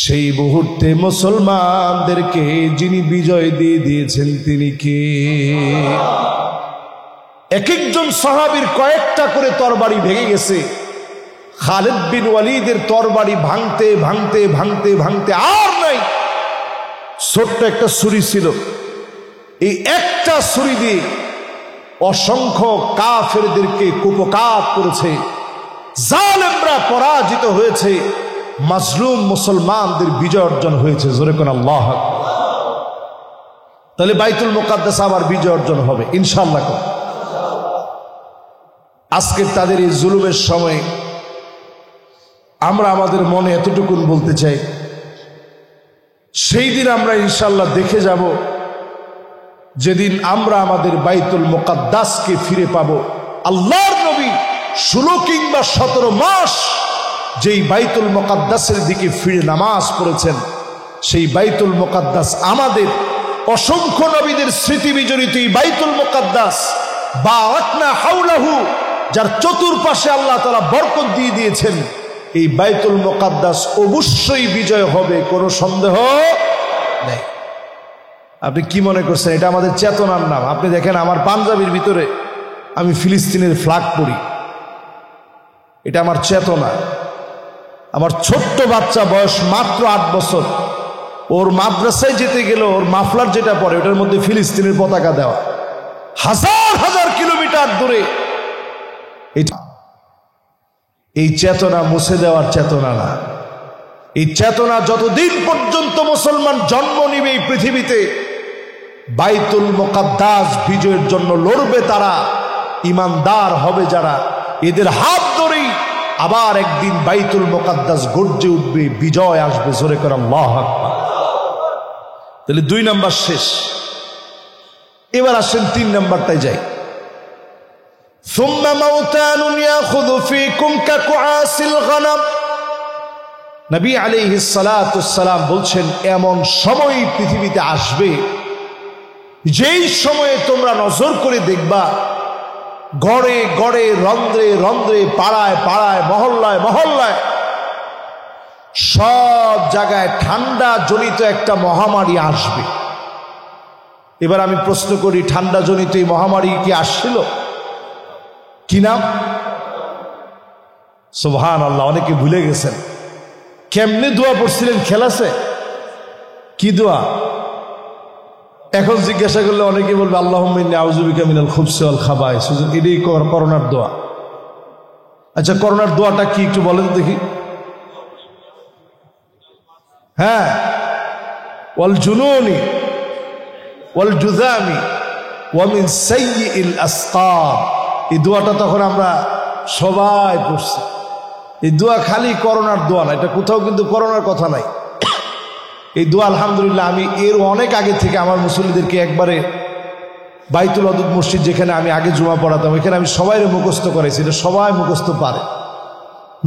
সেই মুহূর্তে মুসলমানদেরকে যিনি বিজয় দিয়ে দিয়েছেন তিনি কে? এক একজন সাহাবীর কয়েকটা করে তরবারি ভেঙে গেছে। খালিদ বিন ওয়ালিদের তরবারি ভাঙতে ভাঙতে ভাঙতে ভাঙতে আর নাই। ছোট্ট একটা ছুরি ছিল, এই একটা ছুরি দিয়ে অসংখ্য কাফেরদেরকে কুপকাত করেছে। জালেমরা পরাজিত হয়েছে, মাজলুম মুসলমানদের বিজয় অর্জন হয়েছে। জোরে কোন আল্লাহু আকবার। তাহলে বাইতুল মুকাদ্দাস আবার বিজয় অর্জন হবে ইনশাআল্লাহ। আজকে তাদের এই জুলুমের সময় আমরা আমাদের মনে এতটুকুন বলতে চাই, সেই দিন আমরা ইনশাআল্লাহ দেখে যাব, যেদিন আমরা আমাদের বাইতুল মুকাদ্দাসকে ফিরে পাব। আল্লাহর নবী 16 কিংবা 17 মাস যেই বাইতুল মুকাদ্দাসের দিকে ফিরে নামাজ পড়েছেন, সেই বাইতুল মুকাদ্দাস আমাদের অসংখ্য নবীদের স্মৃতি বিজড়িত এই বাইতুল মুকাদ্দাস, বারাকনা হাওলাহু, যার চতুর্পাশে আল্লাহ তাআলা বরকত দিয়ে দিয়েছেন, এই বাইতুল মুকাদ্দাস অবশ্যই বিজয় হবে, কোনো সন্দেহ নেই। আপনি কি মনে করছেন এটা আমাদের চেতনার নাম? আপনি দেখেন আমার পাঞ্জাবির ভিতরে আমি ফিলিস্তিনের ফ্ল্যাগ পরি, এটা আমার চেতনা। আমার ছোট্ট বাচ্চা, বয়স মাত্র 8 বছর, ওর মাদ্রাসায় যেতে গেলে ওর মাফলার যেটা পরে ওটার মধ্যে ফিলিস্তিনের পতাকা দেওয়া, হাজার হাজার কিলোমিটার দূরে। এই চেতনা মুছে দেওয়ার চেতনা না। এই চেতনা যতদিন পর্যন্ত মুসলমান জন্ম নিবে এই পৃথিবীতে, বাইতুল মুকাদ্দাস বিজয়ের জন্য লড়বে তারা, ইমানদার হবে যারা, এদের হাত ধরেই আবার একদিন বাইতুল মুকাদ্দাস গর্জে উঠবে, বিজয় আসবে। জোরে করে আল্লাহু আকবার। তাহলে 2 নাম্বার শেষ। এবার আসেন 3 নাম্বারটায় যাই। ثم موتان ياخذ فيكم كقعاس الغنم। নবী আলাইহিস সালাতু ওয়াসসালাম বলছেন, এমন সময় পৃথিবীতে আসবে যেই সময়ে তোমরা নজর করে দেখবা, গড়ে গড়ে, রন্ধ্রে রন্ধ্রে, পাড়ায় পাড়ায়, মহল্লায় মহল্লায়, সব জায়গায় ঠান্ডা জনিত একটা মহামারী আসবে। এবার আমি প্রশ্ন করি, ঠান্ডা জনিত এই মহামারী কি আসছিল? কি নাম? সুবহানাল্লাহ। অনেকে ভুলে গেছেন। কেমনে দোয়া পড়ছিলেন খেয়াল আছে? কি দোয়া? এখন জিজ্ঞাসা করলে অনেকে বলবে আল্লাহুম্মা ইন্নী আউযু বিকা মিনাল খুবসি ওয়াল খাবাইস। এটাই করোনার দোয়া। আচ্ছা, করোনার দোয়াটা কি একটু বলেন দেখি। হ্যাঁ, ওয়াল জুনুনি ওয়াল জুযামি ওয়া মিন সাইয়্যিল আসকাম। এই দোয়াটা তখন আমরা সবাই পড়ছি। এই দোয়া খালি করোনার দোয়া না, এটা কোথাও কিন্তু করোনার কথা নাই। এই দোয়া আলহামদুলিল্লাহ আমি এর অনেক আগে থেকে আমার মুসল্লিদেরকে একবারে বাইতুল ওয়াদুদ মসজিদ, যেখানে আমি আগে জুমা পড়াতাম, এখানে আমি সবাইরে মুখস্থ করাইছি। এটা সবাই মুখস্থ পারে।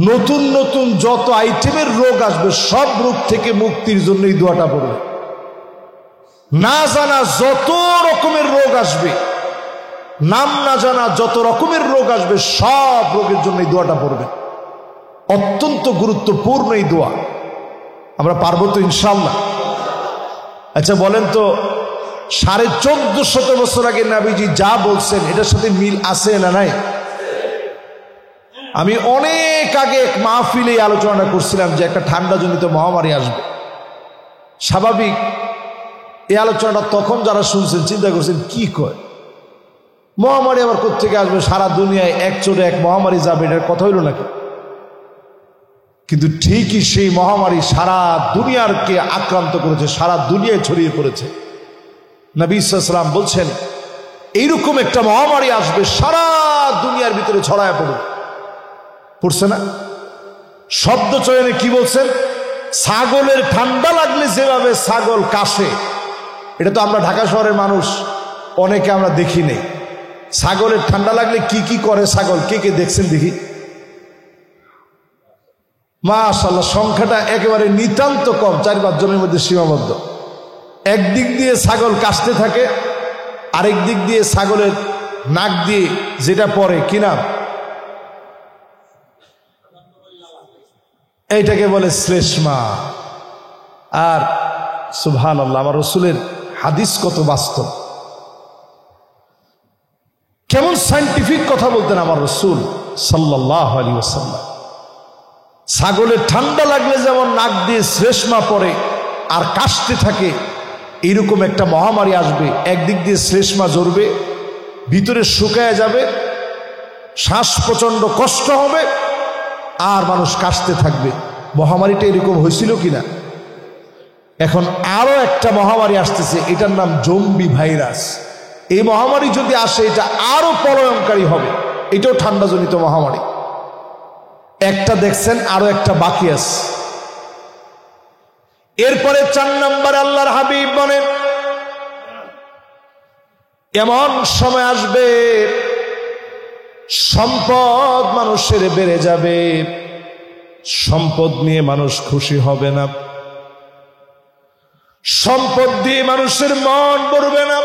নতুন নতুন যত আইটেমের রোগ আসবে, সব রোগ থেকে মুক্তির জন্য এই দোয়াটা পড়বে। না জানা যত রকমের রোগ আসবে, নাম না জানা যত রকমের রোগ আসবে, সব রোগের জন্য এই দোয়াটা পড়বে। অত্যন্ত গুরুত্বপূর্ণ এই দোয়া। আমরা পারবো তো ইনশাআল্লাহ? আচ্ছা বলেন তো, 1450 বছর আগে নবীজি যা বলছেন এটার সাথে মিল আছে না নাই? আমি অনেক আগে এক মাহফিলে আলোচনা করছিলাম যে একটা ঠান্ডাজনিত মহামারী আসবে। স্বাভাবিক এই আলোচনাটা তখন যারা শুনছেন চিন্তা করছেন কি কয়, মহামারী আবার কোত্থেকে আসবে, সারা দুনিয়ায় এক চোরে এক মহামারী যাবে, এটার কথা হইল নাকি? কিন্তু ঠিকই সেই মহামারী সারা দুনিয়ারকে আক্রান্ত করেছে, সারা দুনিয়ায় ছড়িয়ে পড়েছে। নবী সাল্লাল্লাহু আলাইহি ওয়াসাল্লাম বলছেন এইরকম একটা মহামারী আসবে, সারা দুনিয়ার ভিতরে ছড়ায় পড়ছে না? শব্দ চয়নে কি বলছেন? ছাগলের ঠান্ডা লাগলে যেভাবে ছাগল কাশে, এটা তো আমরা ঢাকা শহরের মানুষ অনেকে আমরা দেখি নেই। ছাগলের ঠান্ডা লাগলে কি কি করে ছাগল, কে কে দেখছেন দেখি? মাশাআল্লাহ, সংখ্যাটা একেবারে নিতান্ত কম, 4-5 জনের মধ্যে সীমাবদ্ধ। একদিক দিয়ে ছাগল কাশতে থাকে, আরেক দিক দিয়ে ছাগলের নাক দিয়ে যেটা পড়ে কি নাম, এইটাকে বলে শ্লেষ্মা। আর সুবহানাল্লাহ, আমার রাসূলের হাদিস কত বাস্তব, কেমন সায়েন্টিফিক কথা বলতেন আমার রাসূল সাল্লাল্লাহু আলাইহি ওয়াসাল্লাম। ছাগলের ঠান্ডা লাগলে যেমন নাক দিয়ে শ্লেষ্মা পড়ে আর কাশতে থাকে, এইরকম একটা মহামারী আসবে, একদিক দিয়ে শ্লেষ্মা ঝরবে, ভিতরে শুকায় যাবে, শ্বাস প্রচন্ড কষ্ট হবে, আর মানুষ কাশতে থাকবে। মহামারীটা এরকম হয়েছিল কিনা? এখন আরো একটা মহামারী আসতেছে, এটার নাম জম্বি ভাইরাস। এই মহামারী যদি আসে এটা আরো প্রলয়ঙ্কারী হবে, এটাও ঠান্ডাজনিত মহামারী। একটা দেখছেন, আরো একটা বাকি আছে। এরপরে 4 নম্বর আল্লাহর হাবিব বলেন এমন সময় আসবে সম্পদ মানুষের বেড়ে যাবে, সম্পদ নিয়ে মানুষ খুশি হবে না, সম্পদ দিয়ে মানুষের মন ভরবে না,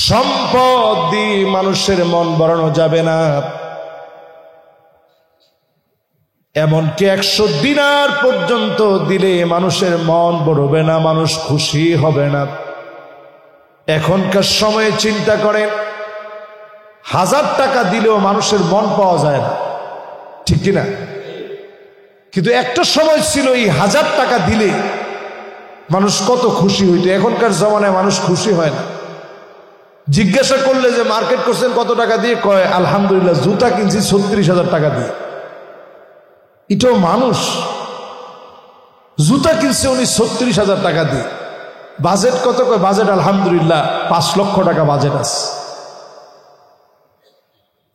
সম্পদ দিয়ে মানুষের মন ভরানো যাবে না। এমনকি 100 দিনার পর্যন্ত দিলে মানুষের মন ভরবে না, মানুষ খুশি হবে না। এখনকার সময়ে চিন্তা করেন, 1000 টাকা দিলেও মানুষের মন পাওয়া যায় না, ঠিক কিনা? কিন্তু একটা সময় ছিল এই 1000 টাকা দিলে মানুষ কত খুশি হইত। এখনকার জমানায় মানুষ খুশি হয় না। জিজ্ঞাসা করলে যে মার্কেট করছেন কত টাকা দিয়ে, কয় আলহামদুলিল্লাহ জুতা কিনছি 36,000 টাকা দিয়ে। এটাও মানুষ, জুতা কিনছে উনি 36,000 টাকা দিয়ে। বাজেট কত? কয় বাজেট আলহামদুলিল্লাহ 5 লক্ষ টাকা বাজেট আছে।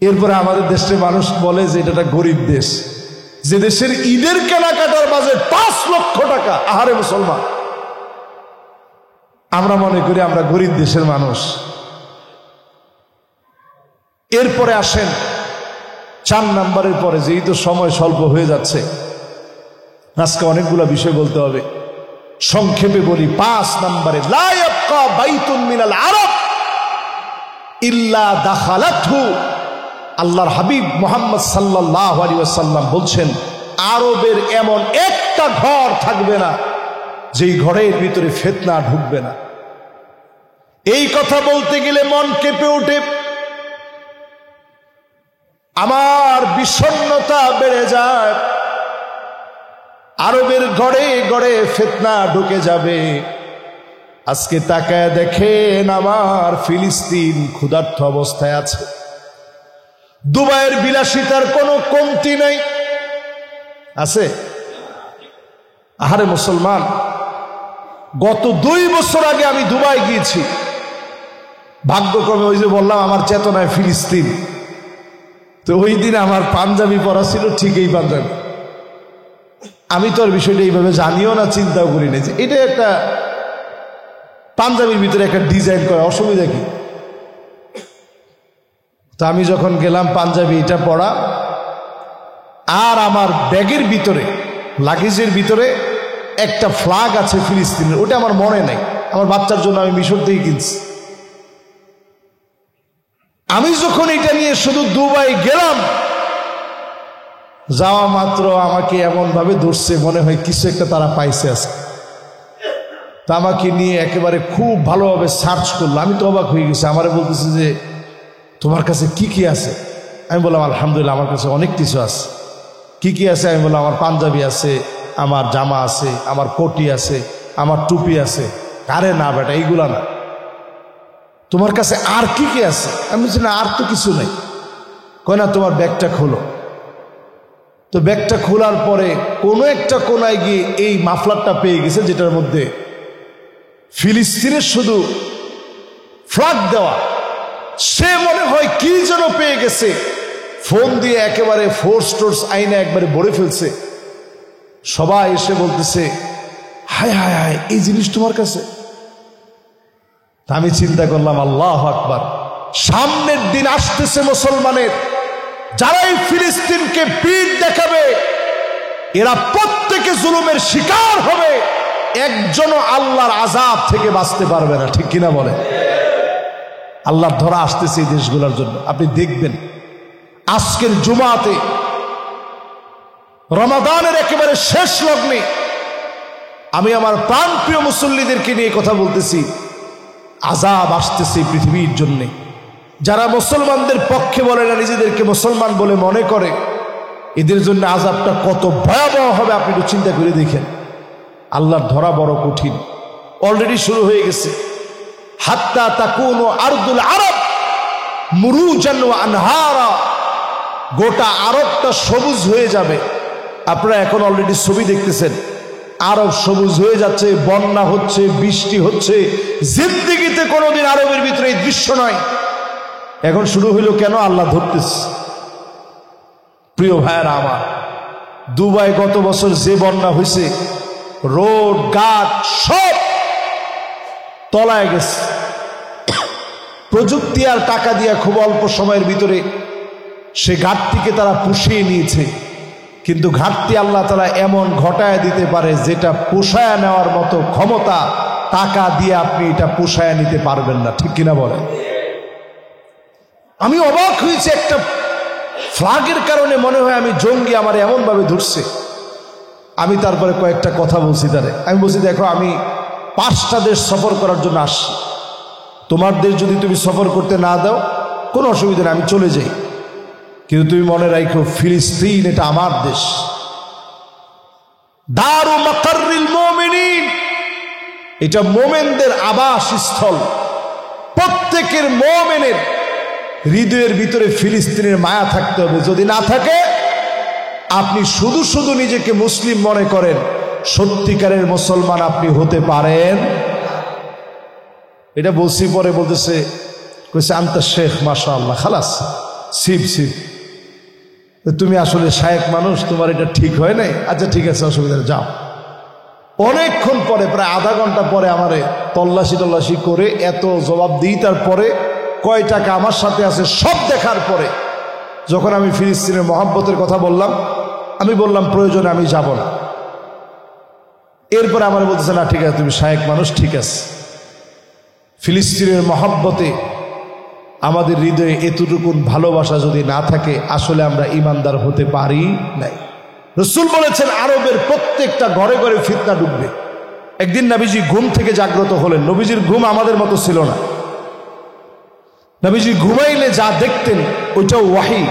এরপরে আমাদের দেশের মানুষ বলে যে এটা একটা গরিব দেশ, যে দেশের ঈদের কেনাকাটার বাজেট 5 লক্ষ টাকা। আহারে মুসলমান, আমরা মনে করি আমরা গরিব দেশের মানুষ। এরপরে আসেন 4 নম্বরের পরে, যেই তো সময় স্বল্প হয়ে যাচ্ছে, আজকে অনেকগুলো বিষয় বলতে হবে, সংক্ষেপে বলি। 5 নম্বরে লা ইয়াবকা বাইতুন মিনাল আরব ইল্লা দাখালাতহু। আল্লাহর হাবিব মুহাম্মদ সাল্লাল্লাহু আলাইহি ওয়াসাল্লাম বলছেন আরবের এমন একটা ঘর থাকবে না যেই ঘরের ভিতরে ফিতনা ঢুকবে না। এই কথা বলতে গেলে মন কেঁপে ওঠে, আমার বিষণ্ণতা বেড়ে যায়। আরবের ঘরে ঘরে ফিতনা ঢুকে যাবে। আজকে তাকায় দেখেন আমার ফিলিস্তিন ক্ষুধার্ত অবস্থায় আছে। দুবাইয়ের বিলাসিতার কোনো কমতি নাই, আছে? আহারে মুসলমান, গত 2 বছর আগে আমি দুবাই গিয়েছি। ভাগ্যক্রমে ওই যে বললাম আমার চেতনায় ফিলিস্তিন, তো ওই দিন আমার পাঞ্জাবি পরা ছিল, ঠিক এই পাঞ্জাবি। আমি তো আর বিষয়টা এইভাবে জানিও না, চিন্তাও করি না যে এটা একটা পাঞ্জাবির ভিতরে একটা ডিজাইন করা, অসুবিধা কি? তো আমি যখন গেলাম পাঞ্জাবি এটা পরা, আর আমার ব্যাগের ভিতরে লাগেজের ভিতরে একটা ফ্ল্যাগ আছে ফিলিস্তিনের, ওটা আমার মনে নাই, আমার বাচ্চার জন্য আমি মিশর থেকে কিনছি। আমি যখন এটা নিয়ে শুধু দুবাই গেলাম, যাওয়া মাত্র আমাকে এমন ভাবে ধরছে, মনে হয় কিছু একটা তারা পাইছে। আছে তা আমাকে নিয়ে একেবারে খুব ভালোভাবে সার্চ করলো। আমি তো অবাক হয়ে গেছি। আমারে বলতেছে যে তোমার কাছে কি কি আছে? আমি বললাম আলহামদুলিল্লাহ আমার কাছে অনেক কিছু আছে। কি কি আছে? আমি বললাম আমার পাঞ্জাবি আছে, আমার জামা আছে, আমার কোটি আছে, আমার টুপি আছে। আরে না বেটা, এইগুলা না, তোমার কাছে আর কি কি আছে? আমি বলছি না, আর তো কিছু নেই। কয় না, তোমার ব্যাগটা খোলো। তো ব্যাগটা খোলার পরে কোনো একটা কোনায় গিয়ে এই মাফলারটা পেয়ে গেছে, যেটার মধ্যে ফিলিস্তিনের শুধু ফ্ল্যাগ দেওয়া। সে মনে হয় কি যেন পেয়ে গেছে, ফোন দিয়ে একেবারে ফোর্স টোর্স আইনে একবারে ভরে ফেলছে। সবাই এসে বলতেছে হায় হায় হায়, এই জিনিস তোমার কাছে? আমি চিন্তা করলাম আল্লাহু আকবার, সামনের দিন আসতেছে মুসলমানের, যারাই ফিলিস্তিনকে পিঠ দেখাবে এরা প্রত্যেকে জুলুমের শিকার হবে, একজনও আল্লাহর আযাব থেকে বাঁচতে পারবে না। ঠিক কিনা বলে? আল্লাহর ধরা আসতেছে এই দেশগুলোর জন্য। আপনি দেখবেন আজকের জুমাতে রমাদানের একেবারে শেষ লগ্নে আমি আমার প্রাণপ্রিয় মুসল্লিদেরকে নিয়ে কথা বলতেছি। আযাব আসতেছে পৃথিবীর জন্যে। যারা মুসলমানদের পক্ষে বলে না, নিজেদেরকে মুসলমান বলে মনে করে, এদের জন্য আযাবটা কত ভয়াবহ হবে আপনি একটু চিন্তা করে দেখেন। আল্লাহর ধরা বড় কঠিন, অলরেডি শুরু হয়ে গেছে। হাত্তা তাকুনু আরদুল আরব মুরুজান ওয়া আনহারা, গোটা আরবটা সবুজ হয়ে যাবে। আপনারা এখন অলরেডি ছবি দেখতেছেন, আরব সবুজ হয়ে যাচ্ছে, বন্যা হচ্ছে, বৃষ্টি হচ্ছে। জিন্দেগিতে কোনোদিন আরবের ভিতরে এই দৃশ্য নয়। এখন শুরু হইল কেন? আল্লাহ ধরতেছে। প্রিয় ভাইয়েরা আমার, দুবাই গত বছর যে বন্যা হয়েছে, রোড ঘাট সব তলায় গেছে। প্রযুক্তি আর টাকা দিয়া খুব অল্প সময়ের ভিতরে সে ঘাটতিকে তারা পুষিয়ে নিয়েছে। কিন্তু ঘাটতি আল্লাহ তাআলা এমন ঘটায় দিতে পারে যেটা পোষায় নেওয়ার মতো ক্ষমতা টাকা দিয়ে আপনি এটা পোষায় নিতে পারবেন না। ঠিক কিনা বলেন? আমি অবাক হয়েছি, একটা ফ্ল্যাগের কারণে মনে হয় আমি জঙ্গি, আমার এমনভাবে ধরছে। আমি তারপরে কয়েকটা কথা বলছি তারে। আমি বলছি দেখো, আমি 5টা দেশ সফর করার জন্য আসছি, তোমার দেশ যদি তুমি সফর করতে না দাও কোনো অসুবিধা নেই, আমি চলে যাই। কিন্তু তুমি মনে রাখো, ফিলিস্তিন এটা আমার দেশ, দারু মাকাররিল মুমিনিন, এটা মোমেনদের আবাসস্থল। প্রত্যেকের মোমেনের হৃদয়ের ভিতরে ফিলিস্তিনের মায়া থাকতে হবে। যদি না থাকে, আপনি শুধু শুধু নিজেকে মুসলিম মনে করেন, সত্যিকারের মুসলমান আপনি হতে পারেন। এটা বলছি, পরে বলতেছে কইছে আনতা শেখ মাশাআল্লাহ খালাস শিব শিব, তুমি আসলে শায়েখ মানুষ, তোমার এটা ঠিক হয় নাই। আচ্ছা ঠিক আছে, অসুবিধা নেই, যাও। অনেকক্ষণ পরে, প্রায় আধা ঘন্টা পরে আমারে তল্লাশি করে এত জবাব দিই, তারপরে কয় টাকা আমার সাথে আছে সব দেখার পরে যখন আমি ফিলিস্তিনের মহব্বতের কথা বললাম, আমি বললাম প্রয়োজনে আমি যাব না। এরপরে আমার বলতেছে না ঠিক আছে, তুমি শায়েখ মানুষ, ঠিক আছে। ফিলিস্তিনের মহব্বতে আমাদের হৃদয়ে এতটুকুন ভালোবাসা যদি না থাকে, আসলে আমরা ইমানদার হতে পারি নাই। রাসূল বলেছেন আরবের প্রত্যেকটা ঘরে ঘরে ফিতনা ঢুকবে। একদিন নবীজি ঘুম থেকে জাগ্রত হলেন। নবীজির ঘুম আমাদের মতো ছিল না। নবীজি ঘুমাইলে যা দেখতেন ওইটাও ওয়াহি।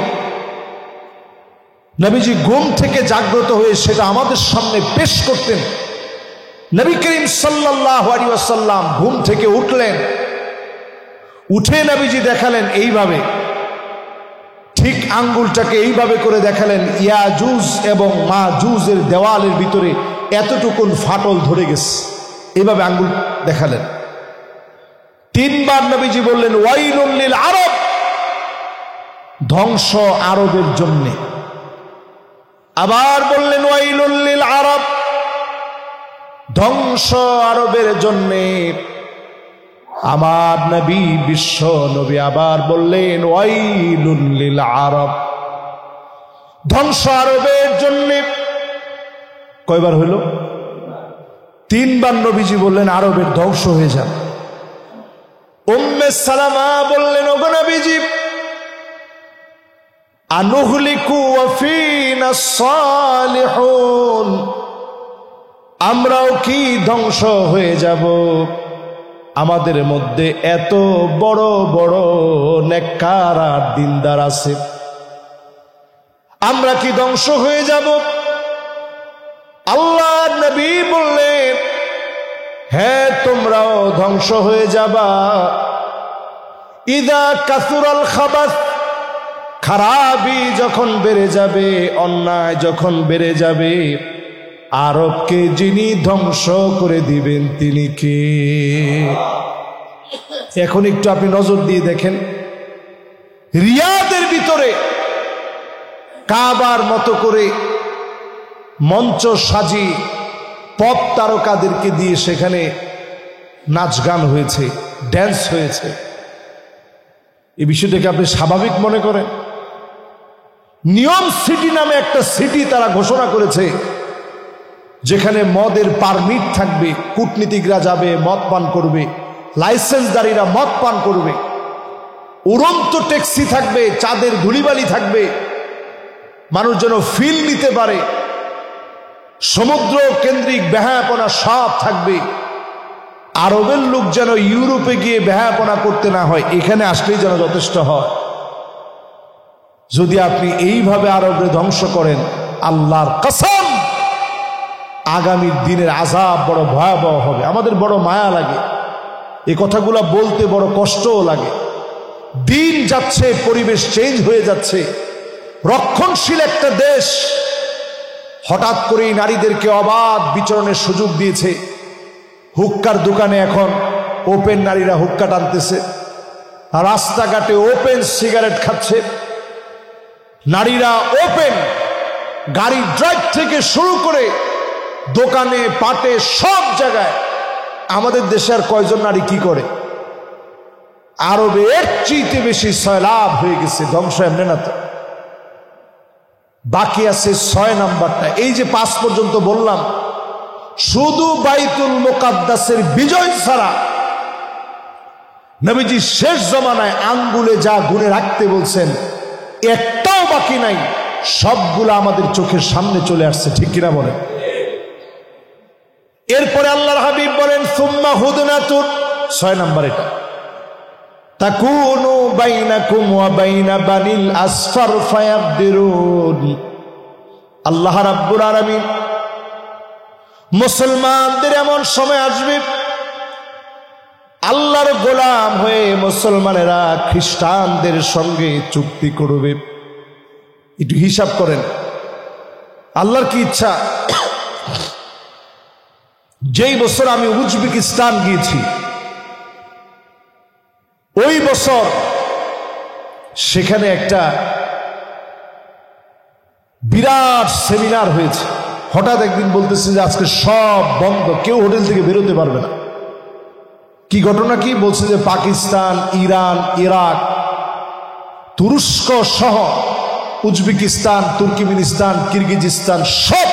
নবীজি ঘুম থেকে জাগ্রত হয়ে সেটা আমাদের সামনে পেশ করতেন। নবী করিম সাল্লাল্লাহু আলাইহি ওয়াসাল্লাম ঘুম থেকে উঠলেন, উঠে নবীজি দেখালেন এইভাবে, ঠিক আঙ্গুলটাকে এইভাবে করে দেখালেন, ইয়াজুজ এবং মাজুজের দেওয়ালের ভিতরে এতটুকুন ফাটল ধরে গেছে, এইভাবে আঙ্গুল দেখালেন। 3 বার নবীজি বললেন ওয়াইলুল লিল আরব, ধ্বংস আরবের জন্য। আবার বললেন ওয়াইলুল লিল আরব, ধ্বংস আরবের জন্য। আমার নবী, বিশ্ব নবী আবার বললেন ওয়াইলুল লিল আরব, ধ্বংস আরবের জন্য। কয়বার হইল? 3 বার নবীজি বললেন আরবের ধ্বংস হয়ে যাবে। উম্মে সালামা বললেন ওগো নবীজি, আনুহলিকু ওয়া ফিনা সালিহুন, আমরাও কি ধ্বংস হয়ে যাব? আমাদের মধ্যে এত বড় বড় নেককার আর দিনদার আছে, আমরা কি ধ্বংস হয়ে যাব? আল্লাহ নবী বললেন, হ্যাঁ তোমরাও ধ্বংস হয়ে যাবা। ইদা কাসুরাল খাবাস, খারাপি যখন বেড়ে যাবে, অন্যায় যখন বেড়ে যাবে, আরবকে যিনি ধ্বংস করে দিবেন তিনি কে? এখন একটু আপনি নজর দিয়ে দেখেন, রিয়াদের ভিতরে কাবার মতো করে মঞ্চ সাজিয়ে পপ তারকাদেরকে দিয়ে সেখানে নাচ গান হয়েছে, ড্যান্স হয়েছে। এই বিষয়টাকে আপনি স্বাভাবিক মনে করেন? নিয়ম সিটি নামে একটা সিটি তারা ঘোষণা করেছে, যেখানে মদের পারমিট থাকবে, কূটনীতিকরা যাবে মদ পান করবে, লাইসেন্সদারীরা মদ পান করবে, উড়ন্ত ট্যাক্সি থাকবে, চাঁদের ধুলিবালি থাকবে, মানুষ যেন ফিল নিতে পারে, সমুদ্র কেন্দ্রিক বেহায়াপনা সব থাকবে। আরবের লোক যেন ইউরোপে গিয়ে বেহায়াপনা করতে না হয়, এখানে আসলেই যেন যথেষ্ট হয়। যদি আপনি এইভাবে আরবরে ধ্বংস করেন, আল্লাহর কসম আগামীর দিনের আযাব বড় ভয়াবহ হবে। আমাদের বড় মায়া লাগে, এই কথাগুলো বলতে বড় কষ্টও লাগে। দিন যাচ্ছে, পরিবেশ চেঞ্জ হয়ে যাচ্ছে, রক্ষণশীল একটা দেশ হঠাৎ করেই নারীদেরকে অবাধ বিচরণের সুযোগ দিয়েছে। হুক্কার দোকানে এখন ওপেন নারীরা হুক্কা টানতেছে, রাস্তাঘাটে ওপেন সিগারেট খাচ্ছে, নারীরা ওপেন গাড়ি ড্রাইভ থেকে শুরু করে দোকানে পাটে সব জায়গায়। আমাদের দেশে আর কয়জন নারী কি করে? আরবে এর চেয়ে বেশি সয়লাভ হয়ে গেছে। ধ্বংস এমনি না তো, বাকি আছে 6 নাম্বারটা। এই যে 5 পর্যন্ত বললাম, শুধু বাইতুল মুকাদ্দাসের বিজয় ছাড়া নবীজি শেষ জমানায় আঙ্গুলে যা গুণে রাখতে বলছেন একটাও বাকি নাই, সবগুলো আমাদের চোখের সামনে চলে আসছে, ঠিক কিনা বলেন? এরপরে আল্লাহর হাবিব বলেন, সুম্মা হুদনাতুন, 6 নাম্বার এটা, তাকুনু বাইনাকুম ওয়া বাইনা বানিল আসফার ফায়াকদিরুন। আল্লাহ রাব্বুল আলামিন মুসলমানদের এমন সময় আসবে, আল্লাহর গোলাম হয়ে মুসলমানেরা খ্রিস্টানদের সঙ্গে চুক্তি করবে। একটু হিসাব করেন, আল্লাহর কি ইচ্ছা, যেই বছর আমি উজবেকিস্তান গিয়েছি, ওই বছর সেখানে একটা বিরাট সেমিনার হয়েছে। হঠাৎ একদিন বলতেছে যে আজকে সব বন্ধ, কেউ হোটেল থেকে বেরোতে পারবে না। কি ঘটনা কি বলছে যে পাকিস্তান, ইরান, ইরাক, তুরস্ক সহ উজবেকিস্তান, তুর্কমেনিস্তান, কিরগিজস্তান সব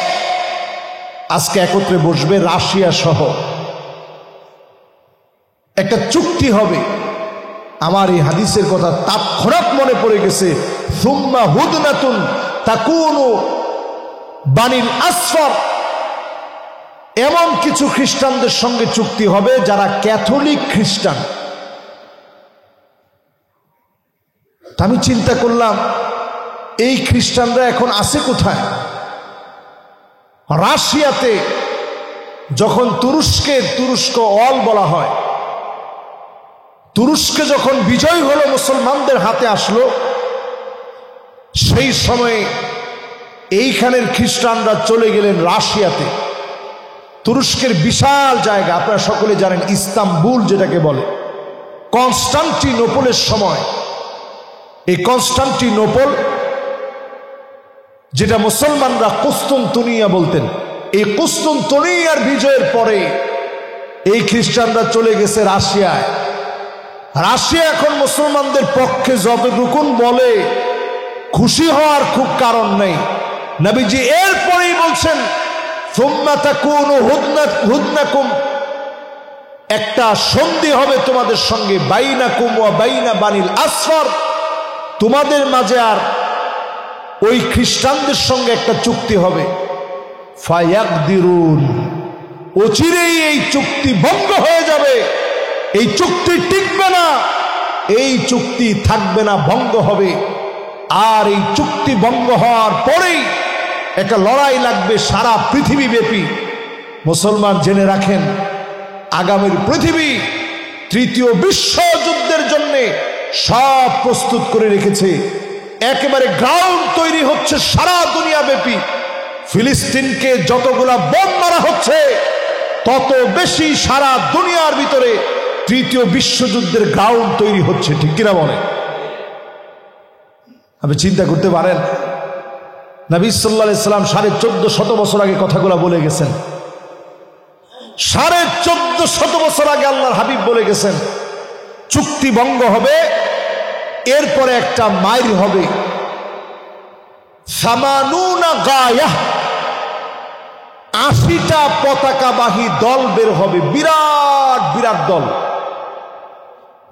আজকে একত্রে বসবে, রাশিয়া সহ একটা চুক্তি হবে। আমার এই হাদিসের কথা তৎক্ষণাৎ মনে পড়ে গেছে, সুম্মা হুদনাতুন তাকুনু বানিল আসফার। এমন কিছু খ্রিস্টানদের সঙ্গে চুক্তি হবে যারা ক্যাথলিক খ্রিস্টান। আমি চিন্তা করলাম, এই খ্রিস্টানরা এখন আছে কোথায়? রাশিয়াতে যখন তুরস্ক অল বলা হয়, তুরস্কে যখন বিজয় হলো, মুসলমানদের হাতে আসলো, সেই সময়ে এইখানের খ্রিস্টানরা চলে গেলেন রাশিয়াতে। তুরস্কের বিশাল জায়গা, আপনারা সকলে জানেন, ইস্তাম্বুল যেটাকে বলে, কনস্টান্টিনোপলের সময় এই কনস্টান্টিনোপল, যেটা মুসলমানরা কুস্তুনতুনিয়া বলতেন, এই কুস্তুনতুনিয়ার বিজয়ের পরে এই খ্রিস্টানরা চলে গেছে রাশিয়ায়। রাশিয়া এখন মুসলমানদের পক্ষে যতটুকুন বলে খুশি হওয়ার খুব কারণ নেই। নবীজি এরপরেই বলছেন, সুম্মা তাকুনু হুদনাকুম, একটা সন্ধি হবে তোমাদের সঙ্গে, বাইনাকুম ওয়া বাইনা বানিল আসফার, তোমাদের মাঝে আর ওই খ্রিস্টানদের সঙ্গে একটা চুক্তি হবে। ফায়াকদিরুন, অচিরেই এই চুক্তি ভঙ্গ হয়ে যাবে, এই চুক্তি টিকবে না, এই চুক্তি থাকবে না, ভঙ্গ হবে। আর এই চুক্তি ভঙ্গ হওয়ার পরেই একটা লড়াই লাগবে সারা পৃথিবী ব্যাপী। মুসলমান জেনে রাখেন, আগামীর পৃথিবী তৃতীয় বিশ্বযুদ্ধের জন্য সব প্রস্তুত করে রেখেছে। একেবারে গ্রাউন্ড তৈরি হচ্ছে সারা দুনিয়া ব্যাপী। ফিলিস্তিনকে যতগুলা বোম মারা হচ্ছে, তত বেশি সারা দুনিয়ার ভিতরে তৃতীয় বিশ্বযুদ্ধের গ্রাউন্ড তৈরি হচ্ছে। ঠিক কিনা বলে? আপনি চিন্তা করতে পারেন, নবী সাল্লাল্লাহু আলাইহি সাল্লাম 1450 বছর আগে কথাগুলো বলে গেছেন। 1450 বছর আগে আল্লাহর হাবিব বলে গেছেন চুক্তি ভঙ্গ হবে, এরপরে একটা মাইর হবে। 80টা পতাকাবাহী দল বের হবে, বিরাট বিরাট দল।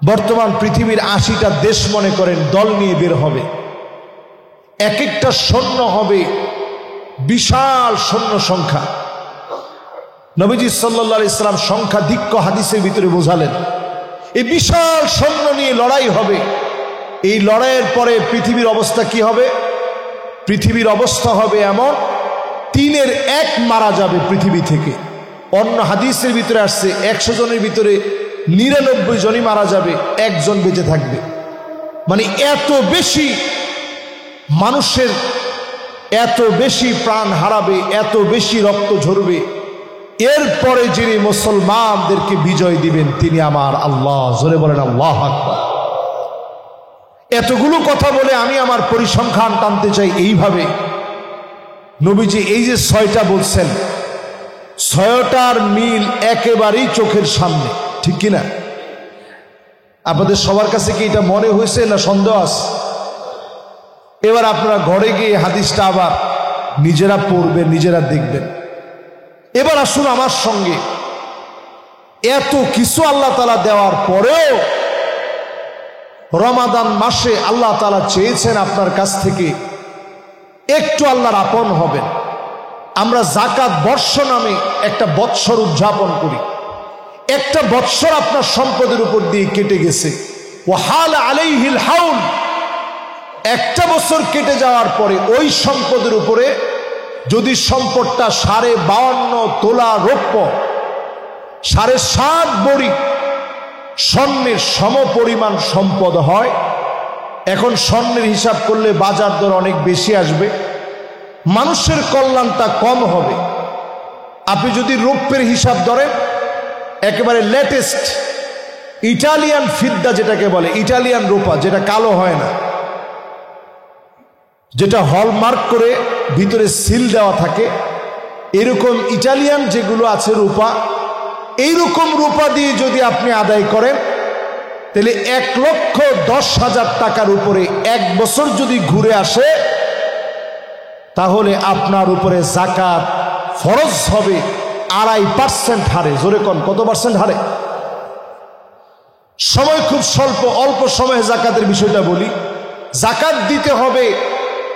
বর্তমান পৃথিবীর 80টা দেশ মনে করেন দল নিয়ে বের হবে। এক একটা সৈন্য হবে বিশাল সৈন্য সংখ্যা। নবীজি সাল্লাল্লাহু আলাইহি সাল্লাম সংখ্যাধিক্য হাদিসের ভিতরে বোঝালেন। এই বিশাল সৈন্য নিয়ে লড়াই হবে। এই লড়াইয়ের পরে পৃথিবীর অবস্থা কি হবে? পৃথিবীর অবস্থা হবে এমন, 3-এর 1 মারা যাবে পৃথিবী থেকে। অন্য হাদিসের ভিতরে আসছে 100 জনের ভিতরে 99 জনই মারা যাবে, 1 জন বেঁচে থাকবে। মানে এত বেশি মানুষের, এত বেশি প্রাণ হারাবে, এত বেশি রক্ত ঝরবে। এরপরে যিনি মুসলমানদেরকে বিজয় দিবেন তিনি আমার আল্লাহ। জোরে বলেন আল্লাহু আকবার। এতগুলো কথা বলে আমি আমার পরিসংখ্যান টানতে চাই এইভাবে। নবীজি এই যে 6টা বলছেন, 6টার মিল একেবারেই চোখের সামনে। ঠিক কিনা? আপনাদের সবার কাছে কি এটা মনে হয়েছে না সন্দেহ আছে? এবার আপনারা ঘরে গিয়ে হাদিসটা আবার নিজেরা পড়বেন, নিজেরা দেখবেন। এবার আসুন আমার সঙ্গে, এত কিছু আল্লাহ তাআলা দেওয়ার পরেও রমাদান মাসে আল্লাহ তাআলা চেয়েছেন আপনার কাছ থেকে একটু আল্লাহর আপন হবেন। আমরা যাকাত বর্ষ নামে একটা বৎসর উদযাপন করি। একটা বৎসর আপনার সম্পদের উপর দিয়ে কেটে গেছে। ওয়াহাল আলাইহিল হাউল, একটা বছর কেটে যাওয়ার পরে ওই সম্পদের উপরে যদি সম্পদটা 52.5 তোলা রৌপ্য, 7.5 বড়ি স্বর্ণের সমপরিমাণ সম্পদ হয়। এখন স্বর্ণের হিসাব করলে বাজার দর অনেক বেশি আসবে, মানুষের কল্যাণটা কম হবে। আপনি যদি রৌপ্যের হিসাব ধরেন, একেবারে লেটেস্ট ইটালিয়ান ফিদ্দা যেটাকে বলে, ইটালিয়ান রূপা, যেটা কালো হয় না, যেটা হলমার্ক করে ভিতরে সিল দেওয়া থাকে, এরকম ইটালিয়ান যেগুলো আছে রূপা, এইরকম রূপা দিয়ে যদি আপনি আদায় করেন, তাহলে 1,10,000 টাকার উপরে 1 বছর যদি ঘুরে আসে, তাহলে আপনার উপরে যাকাত ফরজ হবে 2.5% হারে। জোরে কোন কত পার্সেন্ট হারে? সময় খুব স্বল্প, অল্প সময়ে যাকাতের বিষয়টা বলি। যাকাত দিতে হবে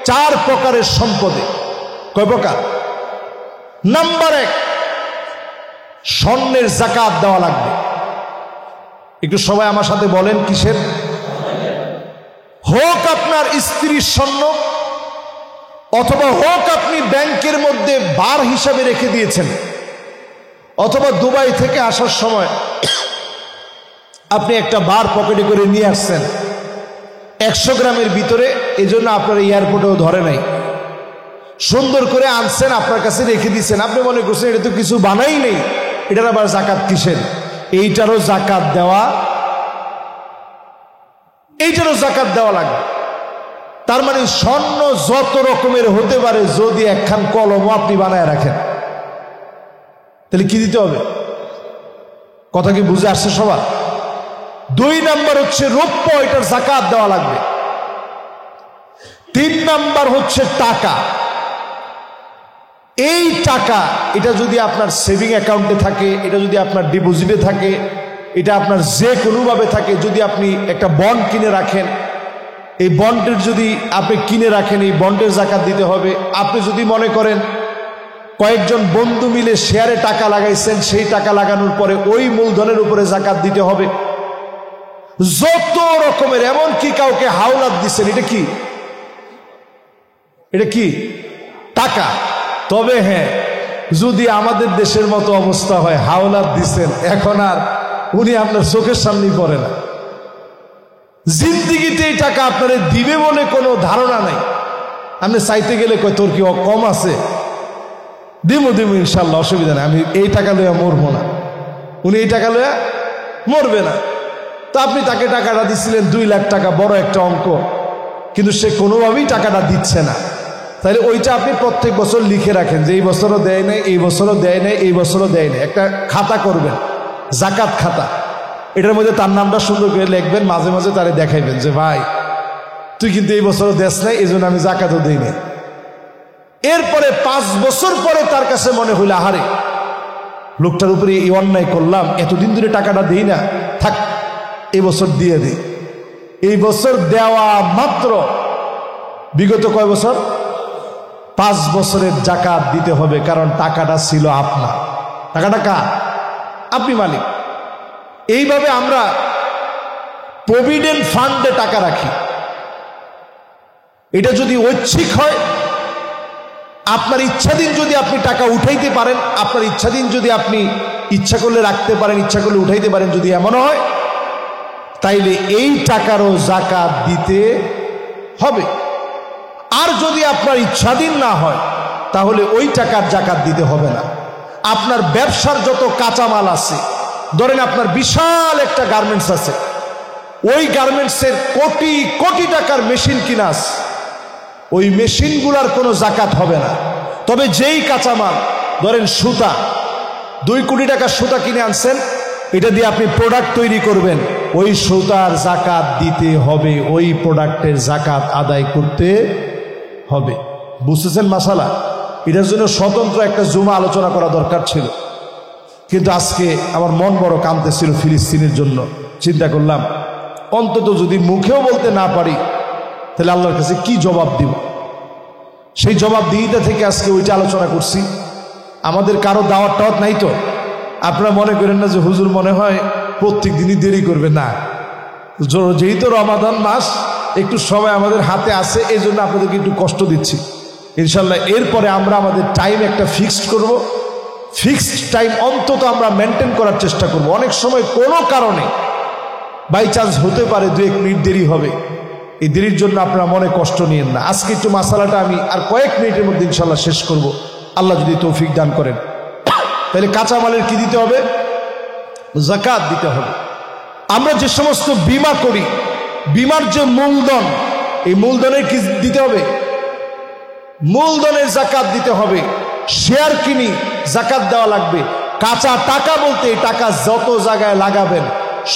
4 প্রকারের সম্পদে। কয় প্রকার? নাম্বার 1, স্বর্ণের যাকাত দেওয়া লাগবে। একটু সবাই আমার সাথে বলেন কিসের? হোক আপনার স্ত্রীর স্বর্ণ, অথবা হোক আপনি ব্যাংকের মধ্যে বার হিসাবে রেখে দিয়েছেন, অথবা দুবাই থেকে আসার সময় আপনি একটা বার পকেটে করে নিয়ে আসছেন 100 গ্রামের ভিতরে, এজন্য আপনার এয়ারপোর্টেও ধরে নাই, সুন্দর করে আনছেন, আপনার কাছে রেখে দিচ্ছেন। আপনি মনে করছেন এটা তো কিছু বানাই নেই, এটার আবার যাকাত কিসের? এইটারও যাকাত দেওয়া, এইটারও যাকাত দেওয়া লাগবে। তার মানে স্বর্ণ যত রকমের হতে পারে, যদি একখান কলমও আপনি বানায় রাখেন, তাহলে কি দিতে হবে? কথা কি বুঝে আসছে সবার? 2 নাম্বার হচ্ছে রৌপ্য, এটার যাকাত দেওয়া লাগবে। 3 নাম্বার হচ্ছে টাকা। এই টাকা, এটা যদি আপনার সেভিং অ্যাকাউন্টে থাকে, এটা যদি আপনার ডিপোজিটে থাকে, এটা আপনার যে কোনোভাবে থাকে, যদি আপনি একটা বন্ড কিনে রাখেন, এই বন্ডের যদি আপনি কিনে রাখেন, এই বন্ডের যাকাত দিতে হবে। আপনি যদি মনে করেন কয়েকজন বন্ধু মিলে শেয়ারে টাকা লাগাইছেন, সেই টাকা লাগানোর পরে ওই মূলধনের উপরে যাকাত দিতে হবে। যত রকমের, এমনকি কাউকে হাওলাত দিচ্ছেন, এটা কি? এটা কি? টাকা। তবে হ্যাঁ, যদি আমাদের দেশের মতো অবস্থা হয়, হাওলাত দিচ্ছেন, এখন আর উনি আপনার চোখের সামনেই পড়ে না। জিন্দিগিতে এই টাকা আপনারে দিবে বলে কোনো ধারণা নাই। আপনি চাইতে গেলে কয় তোর কি কম আছে, দিমু ইনশাল্লাহ, অসুবিধা নেই, আমি এই টাকা লইয়া মরবো না। উনি এই টাকা লইয়া মরবে না। তো আপনি তাকে টাকাটা দিচ্ছিলেন 2 লাখ টাকা, বড় একটা অঙ্ক, কিন্তু সে কোনোভাবেই টাকাটা দিচ্ছে না। তাহলে ওইটা আপনি প্রত্যেক বছর লিখে রাখেন যে এই বছরও দেয় নাই, এই বছরও দেয় নাই, এই বছরও দেয় নাই। একটা খাতা করবেন, জাকাত খাতা। এটার মধ্যে তার নামটা সুন্দর করে লিখবেন, মাঝে মাঝে তারে দেখাইবেন যে ভাই তুই কিন্তু এই বছরও দেশ নাই, এই জন্য আমি জাকাতও দিই নাই। এরপরে 5 বছর পরে তার কাছে মনে হইল, আহারে লোকটার উপরে এই অন্যায় করলাম, এতদিন ধরে টাকাটা দিই না, থাক এই বছর দিয়ে দিই। এই বছর দেওয়া মাত্র বিগত কয় বছর? 5 বছরের জাকাত দিতে হবে, কারণ টাকাটা ছিল আপনার। টাকাটা কার? আপনি মালিক। এইভাবে আমরা প্রভিডেন্ট ফান্ডে টাকা রাখি। এটা যদি ঐচ্ছিক হয়, আপনার ইচ্ছাধীন যদি আপনি টাকা উঠাইতে পারেন, আপনার ইচ্ছাধীন যদি আপনি ইচ্ছা করলে রাখতে পারেন, ইচ্ছা করলে উঠাইতে পারেন, যদি এমন হয়, তাইলে এই টাকারও জাকাত দিতে হবে। আর যদি আপনার ইচ্ছাধীন না হয়, তাহলে ওই টাকার জাকাত দিতে হবে না। আপনার ব্যবসার যত কাঁচামাল আছে, ধরেন আপনার বিশাল একটা গার্মেন্টস আছে, ওই গার্মেন্টসের কোটি কোটি টাকার মেশিন কিনা আছে, ওই মেশিনগুলার কোনো জাকাত হবে না। তবে যেই কাঁচামাল, ধরেন সুতা, 2 কোটি টাকার সুতা কিনে আনছেন, এটা দিয়ে আপনি প্রোডাক্ট তৈরি করবেন, ওই সুতার জাকাত দিতে হবে, ওই প্রোডাক্টের জাকাত আদায় করতে হবে। বুঝতেছেন মাসালা? এটার জন্য স্বতন্ত্র একটা জুমা আলোচনা করা দরকার ছিল, কিন্তু আজকে আমার মন বড় কাঁদতেছিল ফিলিস্তিনের জন্য। চিন্তা করলাম অন্তত যদি মুখেও বলতে না পারি, তাহলে আল্লাহর কাছে কি জবাব দিব। সেই জবাব দিইটা থেকে আজকে ওইটা আলোচনা করছি। আমাদের কারো দাওয়াত টাওয়াত নাই তো? আপনারা মনে করেন না যে হুজুর মনে হয় প্রত্যেক দিনই দেরি করবে, না। যেহেতু রমাদান মাস, একটু সময় আমাদের হাতে আছে, এই জন্য আপনাদেরকে একটু কষ্ট দিচ্ছি। ইনশাল্লাহ এরপরে আমরা আমাদের টাইম একটা ফিক্সড করব। ফিক্সড টাইম অন্তত আমরা মেনটেন করার চেষ্টা করব। অনেক সময় কোনো কারণে বাই চান্স হতে পারে 2-1 মিনিট দেরি হবে, এই দেরির জন্য আপনারা মনে কষ্ট নিয়েন না। আজকে একটু মাসালাটা আমি আর কয়েক মিনিটের মধ্যে ইনশাল্লাহ শেষ করব, আল্লাহ যদি তৌফিক দান করেন। তাহলে কাঁচামালের কি দিতে হবে? জাকাত দিতে হবে। আমরা যে সমস্ত বীমা করি, বীমার যে মূলধন, এই মূলধনের কি দিতে হবে? মূলধনের জাকাত দিতে হবে। শেয়ার কিনি, জাকাত দেওয়া লাগবে। কাঁচা টাকা বলতে এই টাকা যত জায়গায় লাগাবেন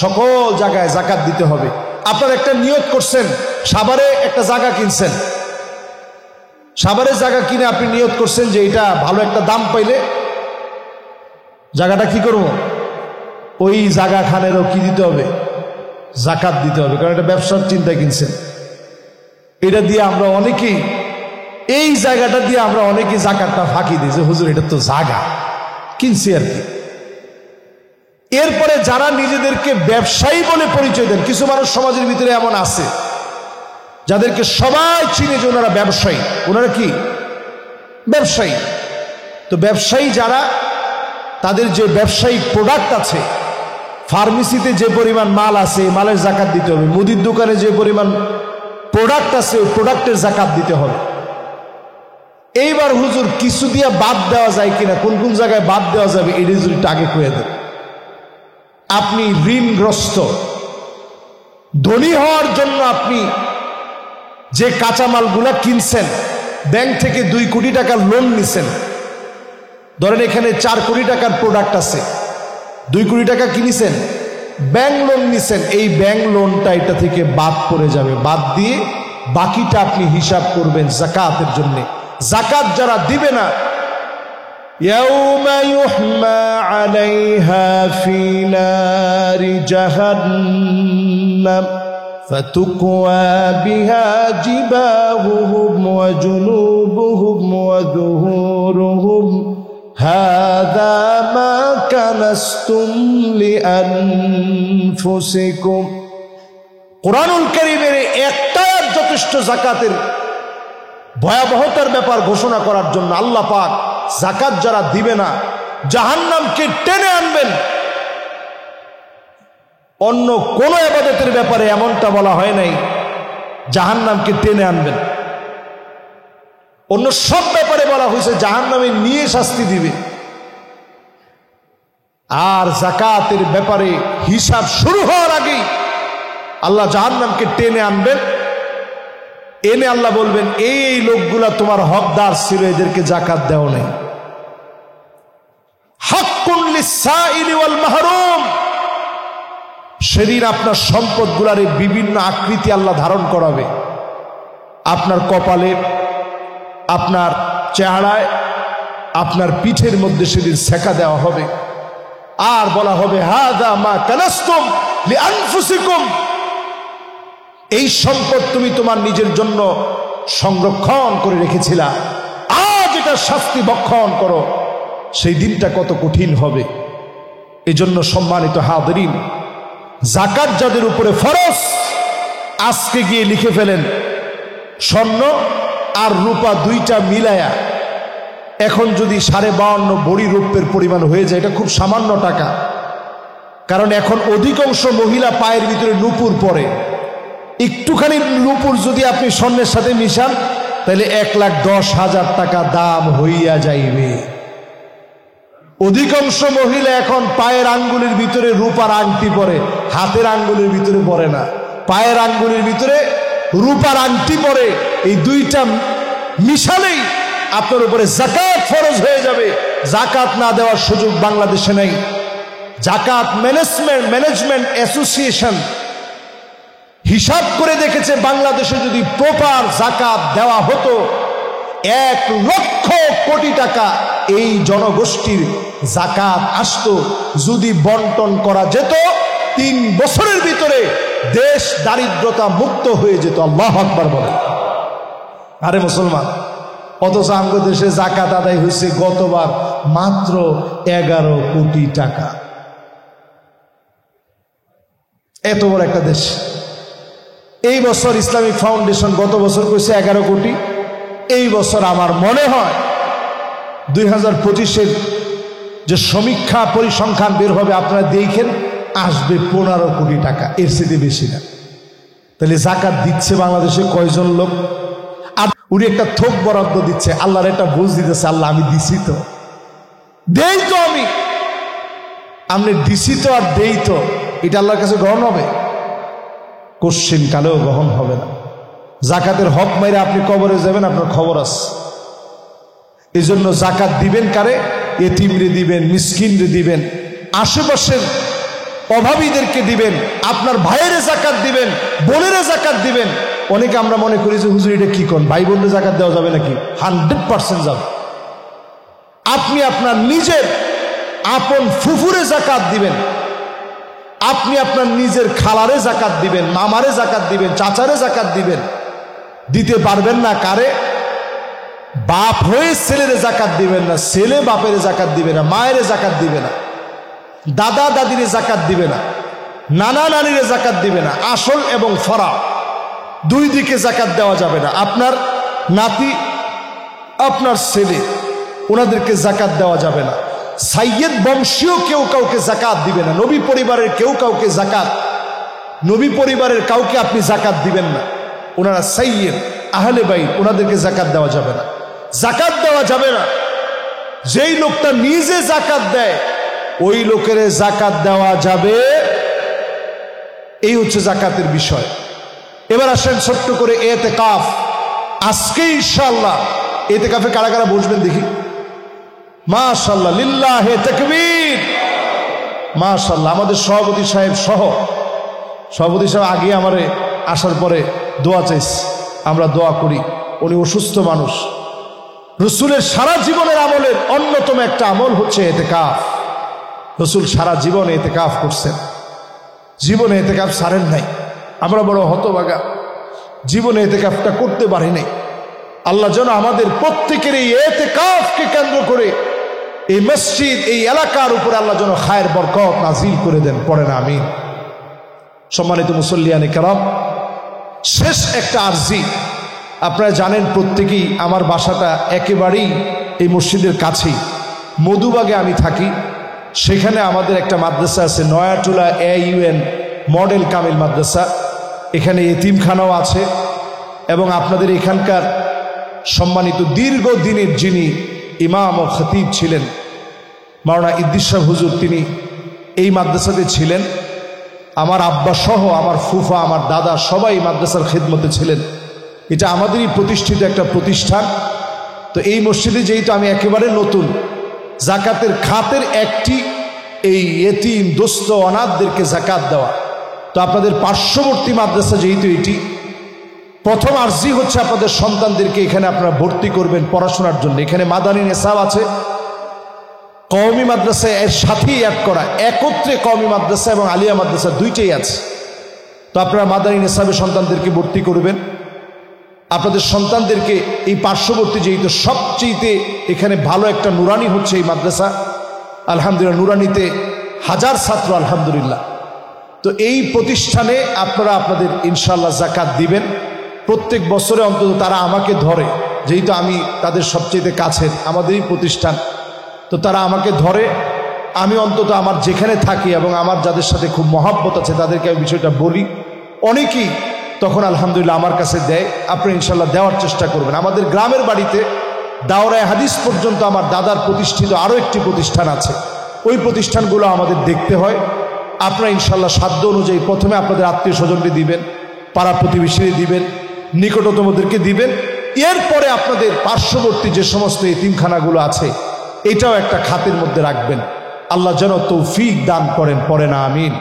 সকল জায়গায় জাকাত দিতে হবে। আপনার একটা নিয়ত করছেন, সাভারে একটা জায়গা কিনছেন, সাভারে জায়গা কিনে আপনি নিয়ত করছেন যে এটা ভালো একটা দাম পাইলে জায়গাটা কি করব, ওই জায়গা খানেরও কি দিতে হবে? জাকাত দিতে হবে, কারণ এটা ব্যবসার চিন্তা কিনছেন। এটা দিয়ে আমরা অনেকেই, এই জায়গাটা দিয়ে আমরা অনেকেই জাকাতটা ফাঁকি দিই যে হুজুর এটা তো জায়গা কিনছি আর কি। এরপরে যারা নিজেদেরকে ব্যবসায়ী বলে পরিচয় দেন, কিছু মানুষ সমাজের ভিতরে এমন আছে যাদেরকে সবাই চিনে যে ওনারা ব্যবসায়ী। ওনারা কি? ব্যবসায়ী। তো ব্যবসায়ী যারা, তাদের যে ব্যবসায়িক প্রোডাক্ট আছে, ফার্মেসিতে যে পরিমাণ মাল আছে, মালের জাকাত দিতে হবে। মুদির দোকানে যে পরিমাণ প্রোডাক্ট আছে, ওই প্রোডাক্টের জাকাত দিতে হবে। এইবার হুজুর কিছু দিয়ে বাদ দেওয়া যায় কিনা, কোন কোন জায়গায় বাদ দেওয়া যাবে, এই রেজাল্ট আগে কয়ে দেন। আপনি ঋণগ্রস্ত, ধনী হওয়ার জন্য আপনি যে কাঁচামালগুলা কিনছেন, ব্যাংক থেকে 2 কোটি টাকার লোন নিছেন, ধরেন এখানে 4 কোটি টাকার প্রোডাক্ট আছে, 2 কোটি টাকা কিনেছেন, ব্যাংক লোন নিছেন, এই ব্যাংক লোনটা এটা থেকে বাদ পড়ে যাবে। বাদ দিয়ে বাকিটা আপনি হিসাব করবেন জাকাতের জন্য। জাকাত যারা দিবে না, ইয়াউমা ইউহমা আলাইহা ফি নারি জাহান্নাম ফাতুকওয়া বিহা জিবাহুহুম ওয়া জুনুবুহুম ওয়া যুহুরুহুম হাযা মা কানাসতুম লিআনফুসিকুম। কুরআনুল কারীমের একটা আয়াত যথেষ্ট যাকাতের ভয়াবহতার ব্যাপার ঘোষণা করার জন্য। আল্লাহ পাক যাকাত যারা দিবে না জাহান্নামকে টেনে আনবেন। অন্য কোন ইবাদতের ব্যাপারে এমনটা বলা হয় নাই জাহান্নামকে টেনে আনবেন। অন্য সব ব্যাপারে বলা হয়েছে জাহান্নামে নিয়ে শাস্তি দিবে। আর যাকাতের ব্যাপারে হিসাব শুরু হওয়ার আগেই আল্লাহ জাহান্নামকে টেনে আনবেন। এনে আল্লাহ বলবেন, এই লোকগুলা তোমার হকদার ছিল, এদেরকে যাকাত দেও নাই। হাক্কুন লিসাইলি ওয়াল মাহরুম। সেদিন আপনার সম্পদগুলার বিভিন্ন আকৃতি আল্লাহ ধারণ করাবে। আপনার কপালে, আপনার চেহারায়, আপনার পিঠের মধ্যে সেদিন সেকা দেওয়া হবে। আর বলা হবে, হাযা মা কানাসতুম লিআনফুসিকুম। এই সম্পদ তুমি তোমার নিজের জন্য সংরক্ষণ করে রেখেছিলা, আজ এটা শাস্তি ভক্ষণ করো। সেই দিনটা কত কঠিন হবে। এজন্য সম্মানিত হাজিরিন, যাকাত যাদের উপরে ফরজ, আজকে গিয়ে লিখে ফেলেন, স্বর্ণ আর রূপা দুইটা মিলায়া এখন যদি 52.5 ভরি রূপের পরিমাণ হয়ে যায়, এটা খুব সামান্য টাকা। কারণ এখন অধিকাংশ মহিলা পায়ের ভিতরে নূপুর পরে। একটুখানি নূপুর যদি আপনি স্বর্ণের সাথে মিশান, তাহলে 1,10,000 টাকা দাম হইয়া যাইবে। অধিকাংশ মহিলা এখন পায়ের আঙ্গুলের ভিতরে রূপার আংটি পরে, হাতের আঙ্গুলের ভিতরে পরে না, পায়ের আঙ্গুলের ভিতরে রূপার আংটি পরে। এই দুইটা মিশালেই আপনার উপরে যাকাত ফরজ হয়ে যাবে। যাকাত না দেওয়ার সুযোগ বাংলাদেশে নেই। যাকাত ম্যানেজমেন্ট অ্যাসোসিয়েশন হিসাব করে দেখেছে, বাংলাদেশে যদি প্রপার যাকাত দেওয়া হতো, 1 লক্ষ কোটি টাকা এই জনগোষ্ঠীর যাকাত আসতো। যদি বন্টন করা যেত, 3 বছরের ভিতরে দেশ দারিদ্রতা মুক্ত হয়ে যেত। আল্লাহু আকবার বলে। আরে মুসলমান, অথচ আমাদের দেশে যাকাত আদায় হয়েছে গতবার মাত্র 11 কোটি টাকা। এত বড় একটা দেশ। এই বছর ইসলামিক ফাউন্ডেশন গত বছর করেছে 11 কোটি। এই বছর আমার মনে হয় 2025-এর যে সমীক্ষা পরিসংখ্যান বের হবে, আপনারা দেখেন, আসবে 15 কোটি টাকা, এর চেয়ে বেশি না। তাহলে যাকাত দিচ্ছে বাংলাদেশে কয়জন লোক? আর উনি একটা থোক বরাদ্দ দিচ্ছে, আল্লাহর একটা বুঝ দিতেছে, আল্লাহ আমি দিছি তো, দেই তো, আমি দিছি তো আর দেই তো, এটা আল্লাহর কাছে গ্রহণ হবে? কোশ্চিন কালেও গ্রহণ হবে না। যাকাতের হক মাইরে আপনি কবরে যাবেন, আপনার খবর আছে। এই জন্য যাকাত দিবেন কারে? এতিমরে দিবেন, মিসকিনরে দিবেন, আশেপাশের অভাবীদেরকে দিবেন, আপনার ভাইয়ের যাকাত দিবেন, বোনের যাকাত দিবেন। অনেকে আমরা মনে করি যে হুজুর এটা কি কোন, ভাই বোনের যাকাত দেওয়া যাবে নাকি? 100% যাবে। আপনি আপনার নিজের আপন ফুফুরে যাকাত দিবেন, আপনি আপনার নিজের খালারে যাকাত দিবেন, মামারে যাকাত দিবেন, চাচারে যাকাত দিবেন। দিতে পারবেন না কারে? বাপ হয়ে ছেলেরে যাকাত দিবেন না, ছেলে বাপের যাকাত দিবে না, মায়ের যাকাত দিবে না, দাদা দাদিরে যাকাত দিবে না, নানা নানিরে যাকাত দিবে না। আসল এবং ফরা দুই দিকে যাকাত দেওয়া যাবে না। আপনার নাতি, আপনার ছেলে, ওনাদেরকে যাকাত দেওয়া যাবে না। সাইয়্যেদ বংশীয় কেউ কাউকে যাকাত দিবে না। নবী পরিবারের কেউ কাউকে যাকাত, নবী পরিবারের কাউকে আপনি যাকাত দিবেন না। ওনারা সাইয়্যেদ, আহলে বাইত, ওনাদেরকে যাকাত দেওয়া যাবে না। যাকাত দেওয়া যাবে না। যেই লোকটা নিজে যাকাত দেয়, ওই লোকের যাকাত দেওয়া যাবে। এই হচ্ছে যাকাতের বিষয়। এবার আসেন ছোট্ট করে এতেকাফ। আজকে ইনশাআল্লাহ এতেকাফে কারা কারা বসবেন দেখি? মাশাআল্লাহ, লিল্লাহে তাকবীর। মাশাআল্লাহ। আমাদের সভাপতি সাহেব সহ, সভাপতি সাহেব আগে আমারে আসার পরে দোয়া চাইছে, আমরা দোয়া করি। উনি অসুস্থ মানুষ। রসুলের সারা জীবনের আমলের অন্যতম একটা আমল হচ্ছে এতেকাফ। রসুল সারা জীবনে এতেকাফ করছেন, জীবনে এতেকাফ ছাড়েন নাই। আমরা বড় হতভাগা, জীবনে এতেকাফটা করতে পারি নাই। আল্লাহ যেন আমাদের প্রত্যেকের এই এতেকাফকে কেন্দ্র করে এই মসজিদ, এই এলাকার উপরে আল্লাহ যেন খায়ের বরকত নাজিল করে দেন। পড়েন আমিন। সম্মানিত মুসল্লিয়ানে কেরাম, শেষ একটা আরজি। আপনারা জানেন প্রত্যেকেই আমার বাসাটা একেবারেই এই মসজিদের কাছেই, মধুবাগে আমি থাকি। সেখানে আমাদের একটা মাদ্রাসা আছে, নয়াটুলা AUN মডেল কামিল মাদ্রাসা। এখানে এতিমখানাও আছে এবং আপনাদের এখানকার সম্মানিত দীর্ঘদিনের যিনি ইমাম ও খতিব ছিলেন মাওলানা ইদ্রিস সাহেব হুজুর, তিনি এই মাদ্রাসাতে ছিলেন। আমার আব্বা সহ আমার ফুফা, আমার দাদা সবাই মাদ্রাসার খিদমতে ছিলেন। এটা আমাদেরই প্রতিষ্ঠিত একটা প্রতিষ্ঠান। তো এই মসজিদে যেহেতু আমি একেবারে নতুন, জাকাতের খাতের একটি এই এতিম দোস্ত অনাথদেরকে জাকাত দেওয়া। তো আপনাদের পার্শ্ববর্তী মাদ্রাসা যেহেতু এটি, প্রথম আরজি হচ্ছে আপনাদের সন্তানদেরকে এখানে আপনারা ভর্তি করবেন পড়াশোনার জন্য। এখানে মাদানী নেসাব আছে, কওমি মাদ্রাসা এর সাথেই অ্যাড করা, একত্রে কওমি মাদ্রাসা এবং আলিয়া মাদ্রাসা দুইটাই আছে। তো আপনারা মাদানী নেসাবে সন্তানদেরকে ভর্তি করবেন। আপনাদের সন্তানদেরকে এই পার্শ্ববর্তী যেহেতু সবচেয়ে এখানে ভালো একটা নুরানি হচ্ছে এই মাদ্রাসা, আলহামদুলিল্লাহ নুরানিতে 1000 ছাত্র আলহামদুলিল্লাহ। তো এই প্রতিষ্ঠানে আপনারা আপনাদের ইনশাআল্লাহ জাকাত দিবেন প্রত্যেক বছরে অন্তত। তারা আমাকে ধরে, যেহেতু আমি তাদের সবচেয়ে কাছের, আমাদেরই প্রতিষ্ঠান, তো তারা আমাকে ধরে। আমি অন্তত আমার যেখানে থাকি এবং আমার যাদের সাথে খুব মহাব্বত আছে তাদেরকে আমি বিষয়টা বলি। অনেকেই তখন আলহামদুলিল্লাহ আমার কাছে দেয়। আপনি ইনশাল্লাহ দেওয়ার চেষ্টা করবেন। আমাদের গ্রামের বাড়িতে দাওরায়ে হাদিস পর্যন্ত আমার দাদার প্রতিষ্ঠিত আরও একটি প্রতিষ্ঠান আছে, ওই প্রতিষ্ঠানগুলো আমাদের দেখতে হয়। আপনারা ইনশাল্লাহ সাধ্য অনুযায়ী প্রথমে আপনাদের আত্মীয় স্বজনকে দিবেন, পাড়া প্রতিবেশীদের দিবেন, নিকটতমদেরকে দিবেন। এরপরে আপনাদের পার্শ্ববর্তী যে সমস্ত এতিমখানাগুলো আছে এটাও একটা খাতের মধ্যে রাখবেন। আল্লাহ যেন তৌফিক দান করেন। পড়েন আমিন।